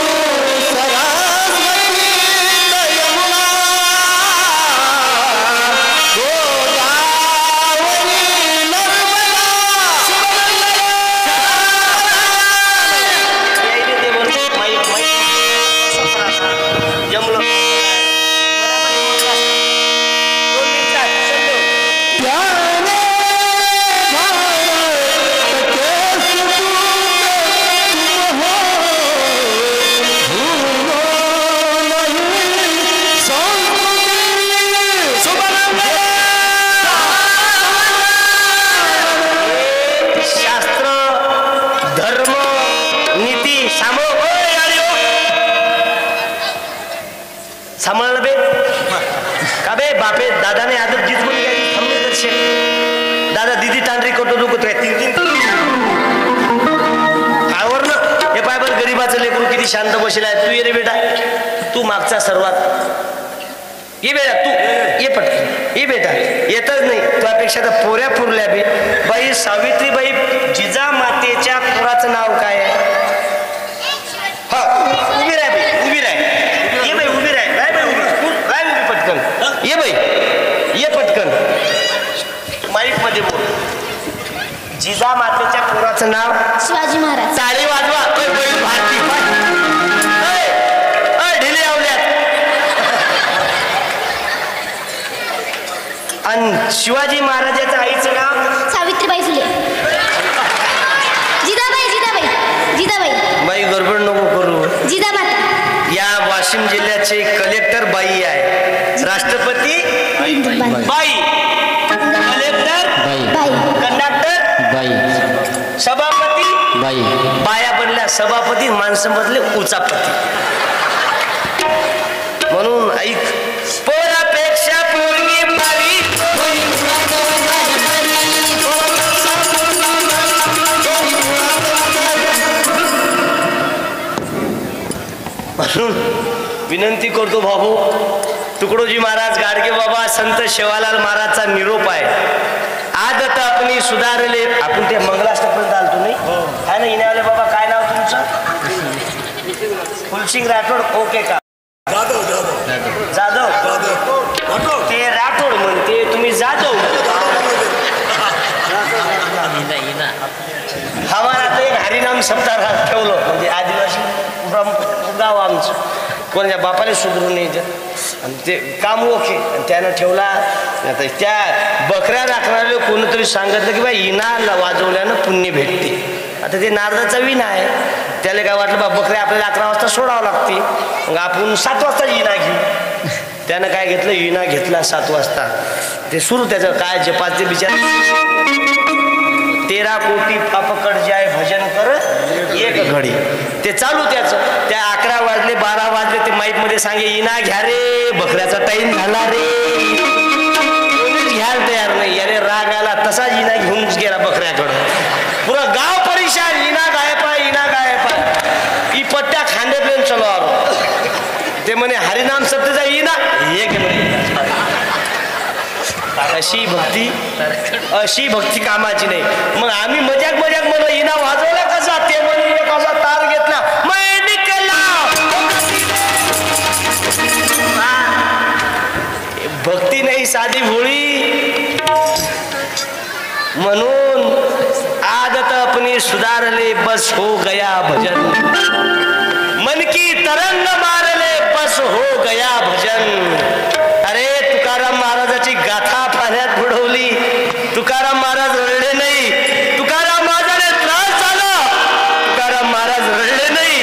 सरस्वती यमुना गोदावरी नर्मदा जमलो शास्त्र धर्म नीती सांभाळलं बे का बे बापे दादाने आदर जीत कोणी घ्यायची थांबले दर्शक दादा दिदी तांडरी करतो दुखत तीन काळवर ना हे पाय बरं गरीबाचं लेकरू किती शांत बसलेला आहे तू ये रे बेटा तू मागचा सर्वात ये बेटा तू ये पटकन ये बेटा येतच नाही तुझ्यापेक्षा तर पोऱ्या पुरल्या बे बाई सावित्रीबाई जिजा मातेच्या पुराचं नाव काय आहे हा उभी राह बाई उभी राह ये बाई उभी राह राह बाई उभी पटकन ये बाई ये पटकन माईक मध्ये बोल जिजा मातेच्या पुराचं नाव शिवाजी महाराज टाळी वाजवा भारती ढिले आवल्यात आणि शिवाजी महाराजाच्या आईचं नाव सावित्रीबाई फुले जिजाबाई बाई गडबड नको करू जिजामाता या वाशिम जिल्ह्याचे कलेक्टर बाई आहे राष्ट्रपती बाई कलेक्टर बाई कंडक्टर बाई सभापती बाई बाया बनल्या सभापती माणसं बदले उचापती म्हणून ऐक पोरापेक्षा पोरगी बारी म्हणून विनंती करतो बाबू तुकडोजी महाराज गाडगे बाबा संत शेवालाल महाराजचा निरोप आहे आज आता आपण सुधारले आपण ते मंगलाष्टकपर्यंत आलतो नाही आहे ना इनावले बाबा काय नाव तुमचं फुलसिंग राठोड ओके का जाधव ते राठोड म्हणते तुम्ही जाधव आम्हाला ते हरिनाम सप्ताह ठेवलं म्हणजे आदिवासी गाव आमचं कोणाच्या बापाने सुधरून नाही आणि ते काम ओके त्यानं ठेवला आता त्या बकऱ्या राखणारे कोणीतरी सांगितलं की बा इना वाजवल्यानं पुण्य भेटते आता ते नारदाचा विना आहे त्याला काय वाटलं बा बकऱ्या आपल्याला 11 वाजता सोडावं लागते मग आपण 7 वाजता इना घेऊ त्यानं काय घेतलं इना घेतला 7 वाजता ते सुरू त्याचं काय जपाचे बिचार 13 कोटी पापकड जाय भजन कर एक घडी ते चालू त्याचं त्या 11 वाजले 12 वाजले ते माईक मध्ये सांगे इना घ्या रे बकऱ्याचा टाइम झाला रे तसाच इना घेऊन गेला बकऱ्याकडं. पुरा गाव परेशान, इना गायब आहे, इना गायब आहे. ई पट्ट्या खांद्यापर्यंत चलो आलो. ते म्हणे हरिनाम सत्यचा इना हे अशी भक्ती कामाची नाही. मग आम्ही मजाक म्हणलं इना वाजवला कसा, ते म्हणे कसा तार घेतला मैं निकला. भक्ती नाही साधी भोळी. म्हणून आदत अपनी सुधारले बस हो गया भजन. मन की तरंग मारले बस हो गया भजन. अरे तुकाराम महाराजाची गाथा पाण्यात बुडवली. तुकाराम महाराज रडले नाही. तुकाराम महाराजाने त्रास झाला. तुकाराम महाराज रडले नाही.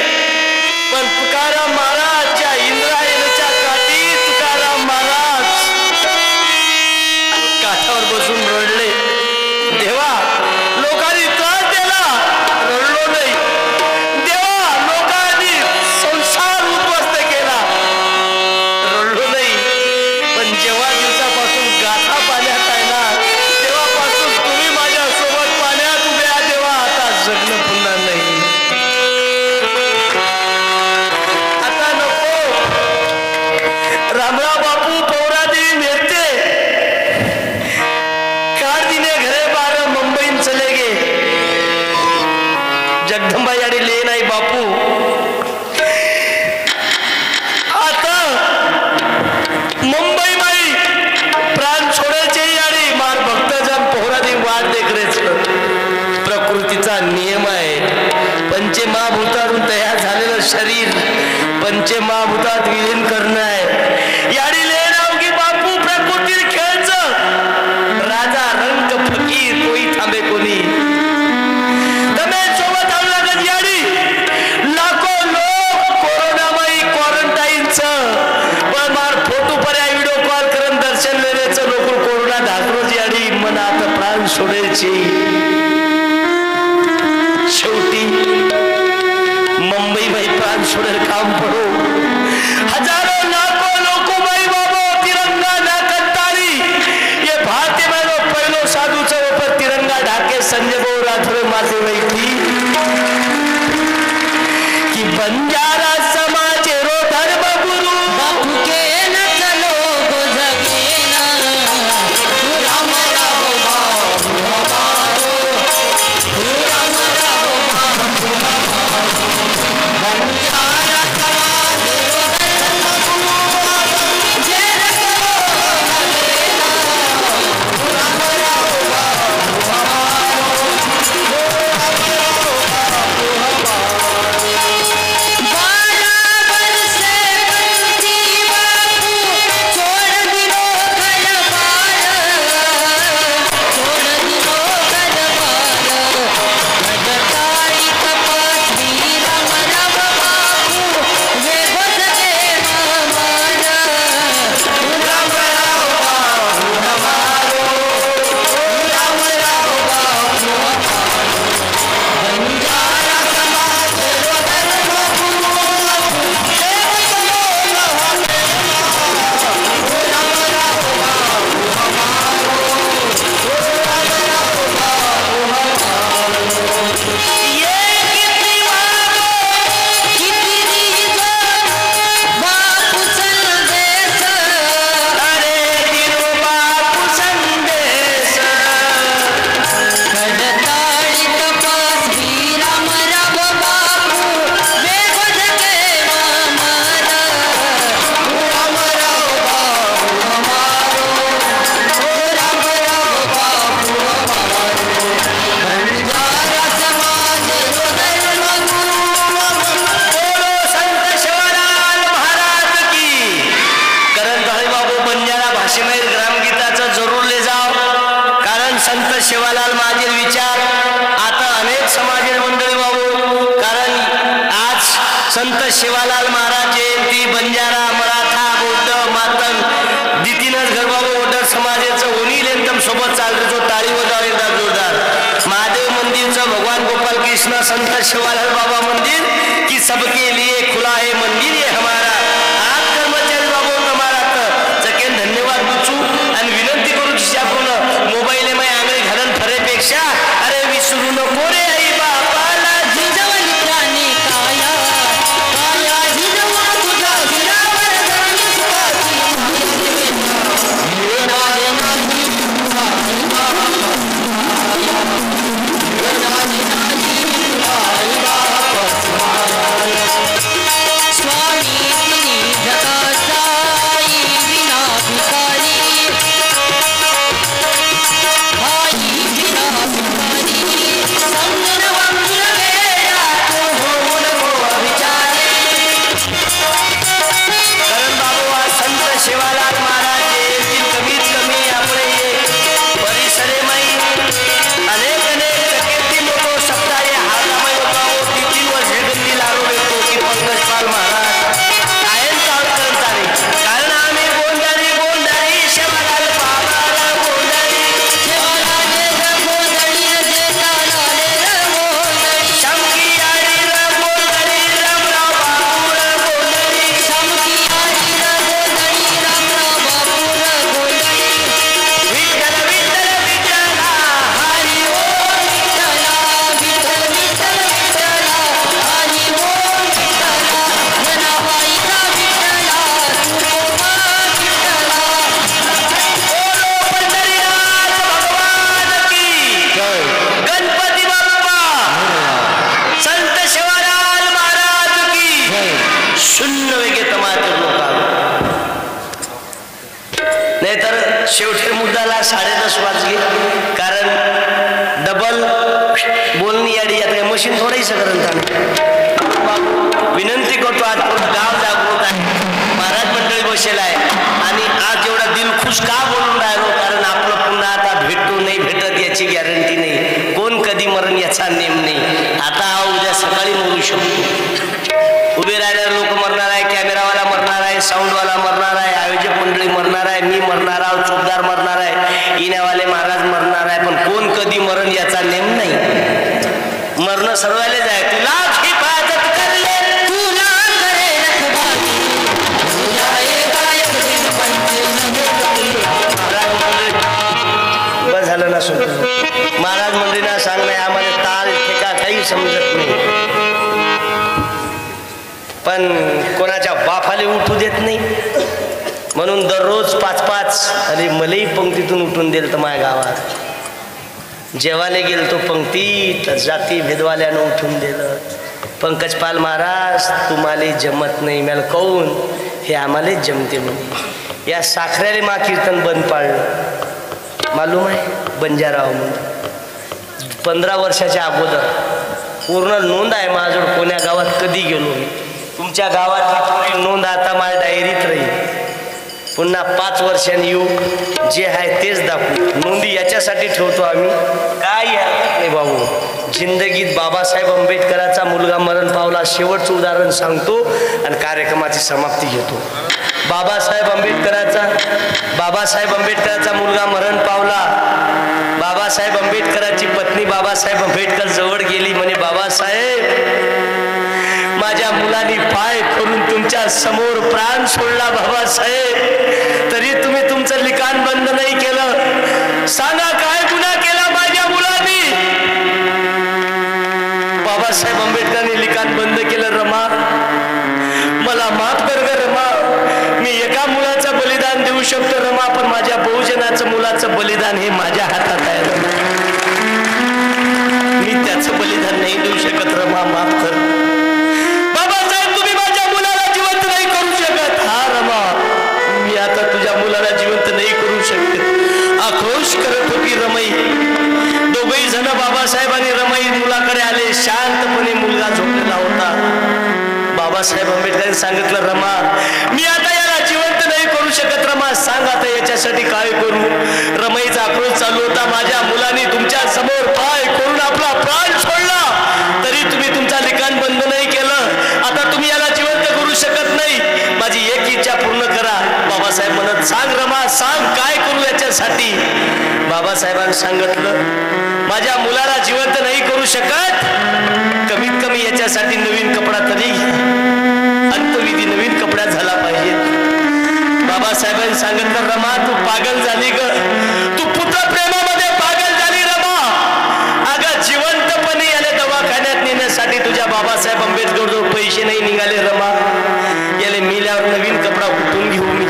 पण तुकाराम महाराजच्या इंद्रायणीच्या काठी तुकाराम महाराज काठावर बसून रडले. देवा लोकांनी त्रास दिला, रडलो नाही. देवा लोकांनी संसार उद्ध्वस्त केला, रडलो नाही. पण जेव्हा दिवसापासून गाथा पाण्यात आहे ना, तेव्हापासून तुम्ही माझ्या सोबत पाण्यात उभ्या. देवा आता जगणं पुन्हा नाही, आता नको. रामराव बापू पौरादेवी मेरते कार दिने घरे बार मुंबईन चले गे. जगदंबा याडी ले नाही बापू. आता मुंबई माई प्राण छोडायचे याडी मार भक्तजन पोहरादी वाट देखरेच. प्रकृतीचा नियम आहे. पंचमहाभूतातून तयार झालेलं शरीर पंचमहाभूतात विलीन करणं आहे. याडी ले नाव की बापू प्रकृती खेळचं. राजा रंग फकीर कोई थांबे कोणी. તમે सोबत આવલા ગજિયાડી લાખો લોક કોરોનામાં ક્વોરન્ટાઇનचं. पण मार फोटो पर्या व्हिडिओ कॉल करून दर्शन लेण्याचं लोक कोरोना धाकरोज याडी मन आता प्राण सोडायची. शेवटी मुंबई बाई प्राण सोडेल काम पडो. हजारों लाखों लोगों बाई बाबो तिरंगा ना कंतारी. ये भारतीय बहनों पहलो साधु चौ पर तिरंगा ढाके संजय बहु राठौर माते हुई थी कि बंजारा समाज रो धर्म गुरु बापू के न चलो गो जगेना. राम राम बापू हमारो, राम राम बापू हमारो. बंजारा समाज रो धर्म गुरु बापू के न चलो गो जगेना. राम राम बापू हमारो, राम राम बापू हमारो. शिवालाल माझे विचार आता अनेक समाज मंडळी बाबू. कारण आज संत शिवालाल महाराज जयंती बंजारा मराठा बौद्ध मातंग दितीनच घर बाबू ओढर समाजाचं ओनील एकदम सोबत चालतो. जो टाळी वाजवा एकदा जोरदार. महादेव मंदिरचं भगवान गोपाल कृष्ण संत शिवालाल बाबा मंदिर की सबके लिए खुला है मंदिर ये हमारा. आज कर्मचारी बाबू हमारा जकेन धन्यवाद पूछू आणि विनंती करू. पूर्ण मोबाईल में आंगळे घाल शेवटी मुद्दाला 10:30 वाजले. कारण डबल बोलणी याडी आता काही मशीन थोडायचं करत विनंती करतो. आज गाव जागृत आहे, महाराज मंडळी बसेल आहे आणि आज एवढा दिल खुश का बोलून राहिलो, कारण आपलं पुन्हा आता भेटू नाही भेटत याची गॅरंटी नाही, कोण कधी मरण याचा नेम नाही. आता उद्या सकाळी मरू शकतो. उभे राहिलेले लोक मरणार आहे, कॅमेरावाला मरणार आहे, साऊंडवाला मरणार आहे, आयोजक मंडळी मरणार आहे, मी मरणार आहोत, चोपदार मरणार आहे, इण्यावाले महाराज मरणार आहे, पण कोण कधी मरण याचा नेम नाही. मरण सर्वालेच आहे. तुला हिफाजत करले तुला करे रखवाली तुला एकाएक दिन बस झालं ना सुन. महाराज मंडळींना सांगणे आम्हाला ताल ठेका काही समजत नाही, पण कोणाच्या बापाले उठू देत नाही, म्हणून दररोज 5-5 अरे मलाही पंक्तीतून उठून दिलं तर माझ्या गावात जेवायला गेल तो पंक्ती तर जाती भेदवाल्यानं उठून दिलं. पंकजपाल महाराज तुम्हाला जमत नाही. मला कहून हे आम्हाला जमते म्हणून या साखऱ्याले मा कीर्तन बंद पाडलं. मालूम आहे बंजाराव म्हणून 15 वर्षाच्या अगोदर पूर्ण नोंद आहे माझ्याजवळ, कोण्या गावात कधी गेलो मी. तुमच्या गावात नोंद आता माझ्या डायरीत राहील. पुन्हा 5 वर्षांनी येऊ, जे आहे तेच दाखवू. नोंदी याच्यासाठी ठेवतो आम्ही काय नाही बाबू. जिंदगीत बाबासाहेब आंबेडकरांचा मुलगा मरण पावला, शेवटचं उदाहरण सांगतो आणि कार्यक्रमाची समाप्ती घेतो. बाबासाहेब आंबेडकरांचा मुलगा मरण पावला. बाबासाहेब आंबेडकरांची पत्नी बाबासाहेब आंबेडकर जवळ गेली, म्हणे बाबासाहेब माझ्या मुलांनी पाय करून तुमच्या समोर प्राण सोडला बाबासाहेब, तरी तुम्ही तुमचं लिखाण बंद नाही केलं. सांगा काय गुन्हा केला माझ्या मुलांनी. बाबासाहेब आंबेडकरांनी लिखाण बंद केलं. रमा मला माफ कर ग रमा, मी एका मुलाचं बलिदान देऊ शकतो रमा, पण माझ्या बहुजनाचं मुलाचं बलिदान हे माझ्या हातात आहे रमा, मी त्याचं बलिदान नाही देऊ शकत रमा, माफ कर. बाबासाहेब तुम्ही माझ्या मुलाला जिवंत नाही करू शकत. हा रमा मी आता तुझ्या मुलाला जिवंत नाही करू शकत. आक्रोश करत होती रमई. दोघही जण बाबासाहेब आणि रमई मुलाकडे आले. शांतपणे मुलगा झोपलेला होता. बाबासाहेब आंबेडकरांनी सांगितलं रमा मी आता याला जिवंत नाही करू शकत रमा, सांग आता याच्यासाठी काय करू. रमईचा आक्रोश चालू होता. माझ्या मुलांनी तुमच्या समोर पाय करून आपला प्राण सोडला, तरी तुम्ही तुमचा लिखाण बंद नाही केलं. आता तुम्ही याला जिवंत करू शकत नाही. माझी एक इच्छा पूर्ण करा. बाबासाहेब म्हणत सांग रमा सांग काय करू याच्यासाठी. बाबासाहेबांनी सांगितलं माझ्या मुलाला जिवंत नाही करू शकत, कमीत कमी याच्यासाठी नवीन कपडा तरी घ्या. अंत्यविधी नवीन कपड्यात झाला पाहिजे. बाबासाहेबांनी सांगितलं रमा तू पागल झाली ग, तू पुत्र प्रेमामध्ये पागल झाली रमा. अगं जिवंतपणे याला दवाखान्यात नेण्यासाठी तुझ्या बाबासाहेब आंबेडकर जवळ पैसे नाही निघाले रमा. याला मिल्यावर नवीन कपडा कुठून घेऊ मी.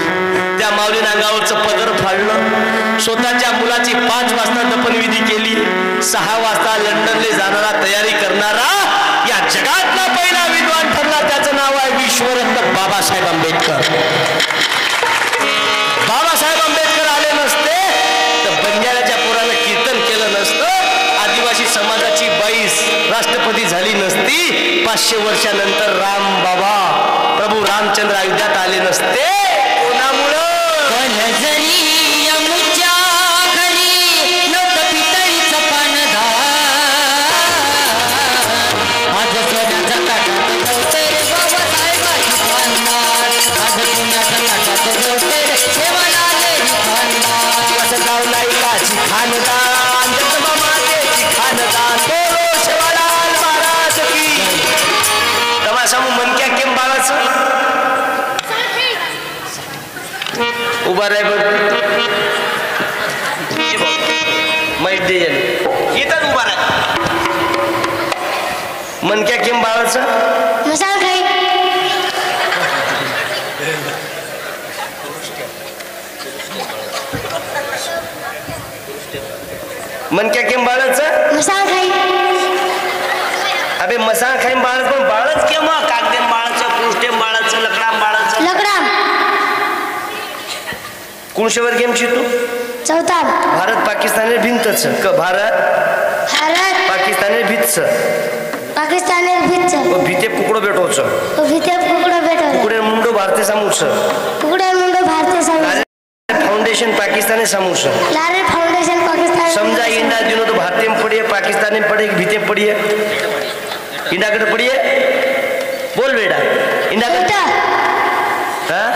त्या माऊलीने अंगावरचं पदर फाडलं. स्वतःच्या मुलाची 5 वाजता दफनविधी केली. 6 वाजता लंडनला जाणारा तयारी करणारा या जगातला पहिला विद्वान ठरला. त्याचं नाव आहे विश्वरत्न बाबासाहेब आंबेडकर. बाबासाहेब आंबेडकर आले नसते तर बंजाऱ्याच्या पोरानं कीर्तन केलं नसतं. आदिवासी समाजाची 22 राष्ट्रपती झाली नसती. 500 वर्षानंतर राम बाबा प्रभू रामचंद्र अयोध्यात आले नसते. कोणामुळं जरी यमुच्या घरी नव्हतं पितळीचं पानधार, माझं सोन्याचं ताटात जेवते रे बाबासाहेबाची खानदार, माझं सोन्याचं ताटात जेवते रे देवाला आलेली खानदार. माझं गाव नायकाची खानदान, मातेची खानदान, बोलो शिवालाल महाराज की. तेव्हा सांगू मनक्या केम बाळाचं उभा राय बघ माहित दे इथं उभा राय. मनक्या केम बाळाचं मसाल खाई मनक्या केम बाळाचं मसाल खाई. अबे मसाळ खाईन बाळच, पण बाळच केम कागदेम बाळाचं, पृष्ठेम बाळाचं, लकडाम बाळाचं. लकडाम कोणशेवर गेम शिकतो चौथा भारत पाकिस्तान भिंतच भारत भारत पाकिस्तान भितच पाकिस्तान भिच भीते कुकडो बेटोच भिते कुकडा बेटा कुकडे मुंडो भारतीय समूस कुकडा मुंडो भारतीय समाज फाउंडेशन पाकिस्तानी समूस लारे फाउंडेशन पाकिस्तान समझा इंडा दिनों तो भारतीय में पढ़िए पाकिस्तानी में पढ़िए भीते पढ़िए इंडा कर पढ़िए बोल बेटा इंडा कर हाँ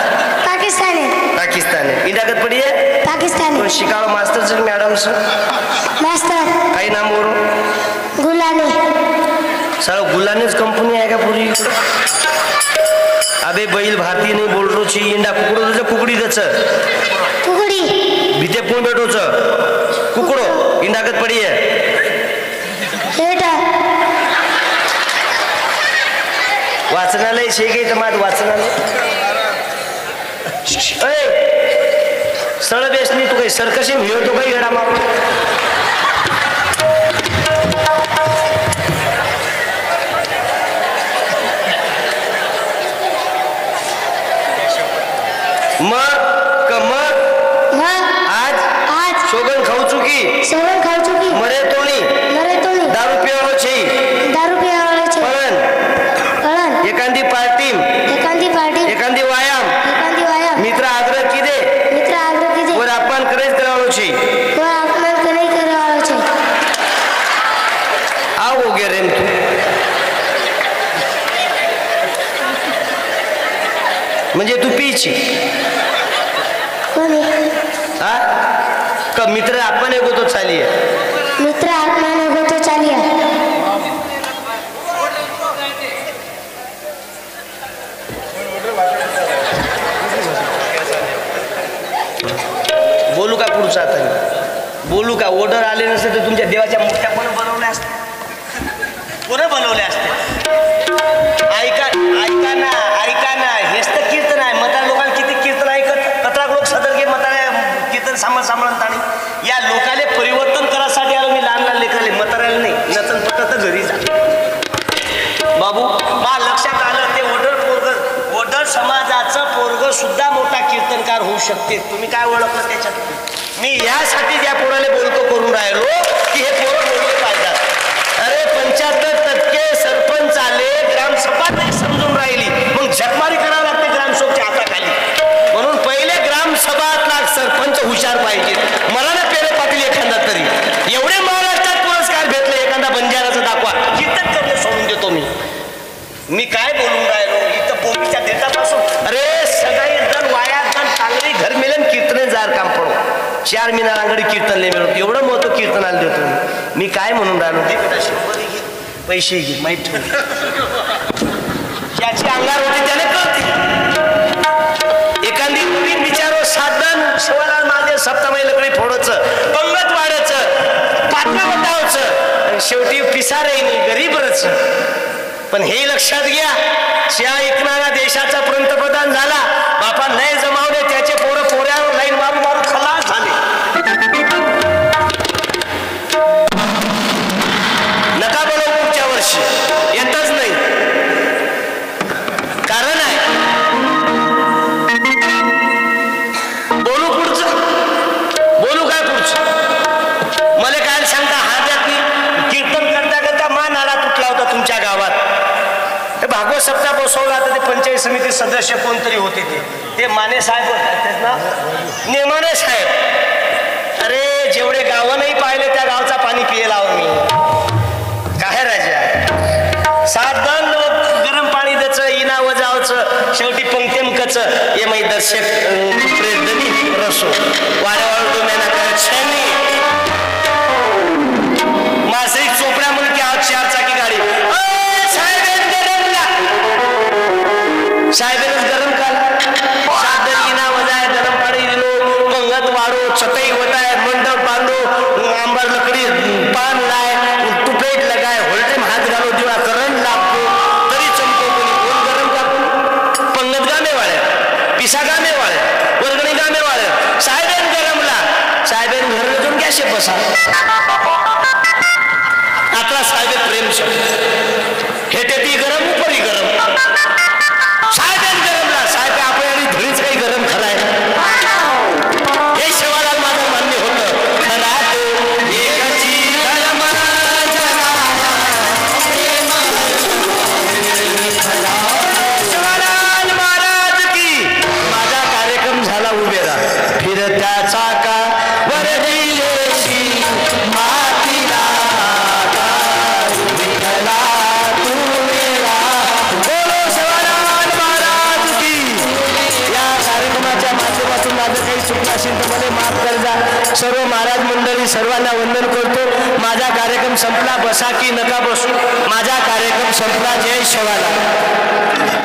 पाकिस्तानी पाकिस्तानी इंडा कर पढ़िए पाकिस्तानी तो Chicago master sir madam sir master काही नाम बोलो गुलानी सारा गुलानीच कंपनी आहे का पूरी अबे बैल भारतीय नहीं बोल रो छी इंडा कुकड़ो दच कुकड़ी दच कुकड़ी भीते कोण बेटोच कुकड़ो इंडा कर पढ़िए बेटा वाचनालय शे काही तर माझं वाचनालय स्थळ बेसनी तू काही सरकशी मिळतो काही घडा मारू आज शोगन खाऊ चुकी सोगन खाऊ चुकी मरे तोणी दारू पिवाळो छी पळण एखादी पार्टी एखादी व्यायाम मित्र आग्रह किदे वर आपण करेच करावलो छी आओ गे रेम तू म्हणजे तू पीची हा का मित्र आपण एगो तो चाली आहे मित्र आत्माने होतो चालिया बोलू का पुढचा आता बोलू का ऑर्डर आले नसते तर तुमच्या देवाच्या मूर्त्या कोण बनवल्या असते कोण बनवल्या असते ऐका ना हेच तर कीर्तन आहे मता लोकांना किती कीर्तन ऐकत कतराक लोक सदर घे मता कीर्तन सांभाळून ताणी या लोकाले परिवर्तन करासाठी आलो मी लहान लेकराले मतारायला नाही नचन पटत तर घरी जा बाबू मा लक्षात आलं ते ओढर समाजाचं पोरग सुद्धा मोठा कीर्तनकार होऊ शकते तुम्ही काय ओळखलं त्याच्यात मी यासाठी त्या पोराले बोलतो करून राहिलो की हे पोरं बोलले पाहिजेत अरे 75% सरपंच आले ग्रामसभा नाही समजून राहिली मग झकमारी करावं लागते ग्रामसभेच्या हाताखाली म्हणून पहिले ग्रामसभातला सरपंच हुशार पाहिजे मला ना पेरे पाटील एखादा तरी एवढे महाराष्ट्रात पुरस्कार भेटले एखादा बंजाराचा दाखवा कीर्तन करणे सोडून देतो मी काय बोलून राहिलो इथं पोमीच्या देतापासून अरे सगळे जण वाया जण चांगली घर मिळेल कीर्तन जार काम पडो 4 महिना अंगडी कीर्तनले मिळतो एवढं मोठं कीर्तनाला देतो मी काय म्हणून राहिलो ते बेटा शंभर घे पैसे घे माहीत ठेव ज्याची अंगार होती त्याने कळते एखादी नवीन विचारो साधन शिवालाल माझे सप्तमही लकडी फोडोचं पंगत वाढायचं पाटणा वटावचं शेवटी पिसारे गरीबरच पण हे लक्षात घ्या त्या ऐकणारा देशाचा पंतप्रधान झाला बापा नाही जमावले त्याचे पोऱ्यावर लाईन मारून खलास झाले नका बोलू पुढच्या वर्षी येतच नाही कारण आहे बोलू काय पुढचं मला काय सांगता हात कीर्तन करता मान आला तुटला होता तुमच्या गावात भागवत सप्ताह बसवला तर ते पंचायत समिती सदस्य कोणतरी होते ते माने साहेब होतात ना नेमाने साहेब अरे जेवढे गावं नाही पाहिले त्या गावचा पाणी पियला आहो मी काय राजा साधन गरम पाणी द्यायचं इना वजावचं शेवटी पंक्तेम कच ये मै दर्शक प्रेरदनी रसो वाळवाळ डोमेना कर छनी मासिक चोपड्या म्हणून की आज 4 चाकी गाडी साहेबेनच गरम काला साधन इना वजाय गरम पाणी दिलो पंगत वाढो चटई वटाय मंडप बांधो आंबर लकडी पान लाय तू प्लेट लगाय होल्टेम हात घालो दिवा करंट लागतो तरी चमको कोणी कोण गरम कापून पंगत गामे वाळ्या पिसा गामे वाळ्या वर्गणी गामे वाळ्या साहेबेन गरमला साहेबेन घर जाऊन कॅशे बसा आता साहेब प्रेम शब्द हेटे ती गरम उपरी गरम साहेब गरमला साहेब आपण धुळीच काही गरम खराय असेल तर मला माफ कर जा. सर्व महाराज मंडळी सर्वांना वंदन करतो. माझा कार्यक्रम संपला. बसा की नका बसू. माझा कार्यक्रम संपला. जय शिवाला.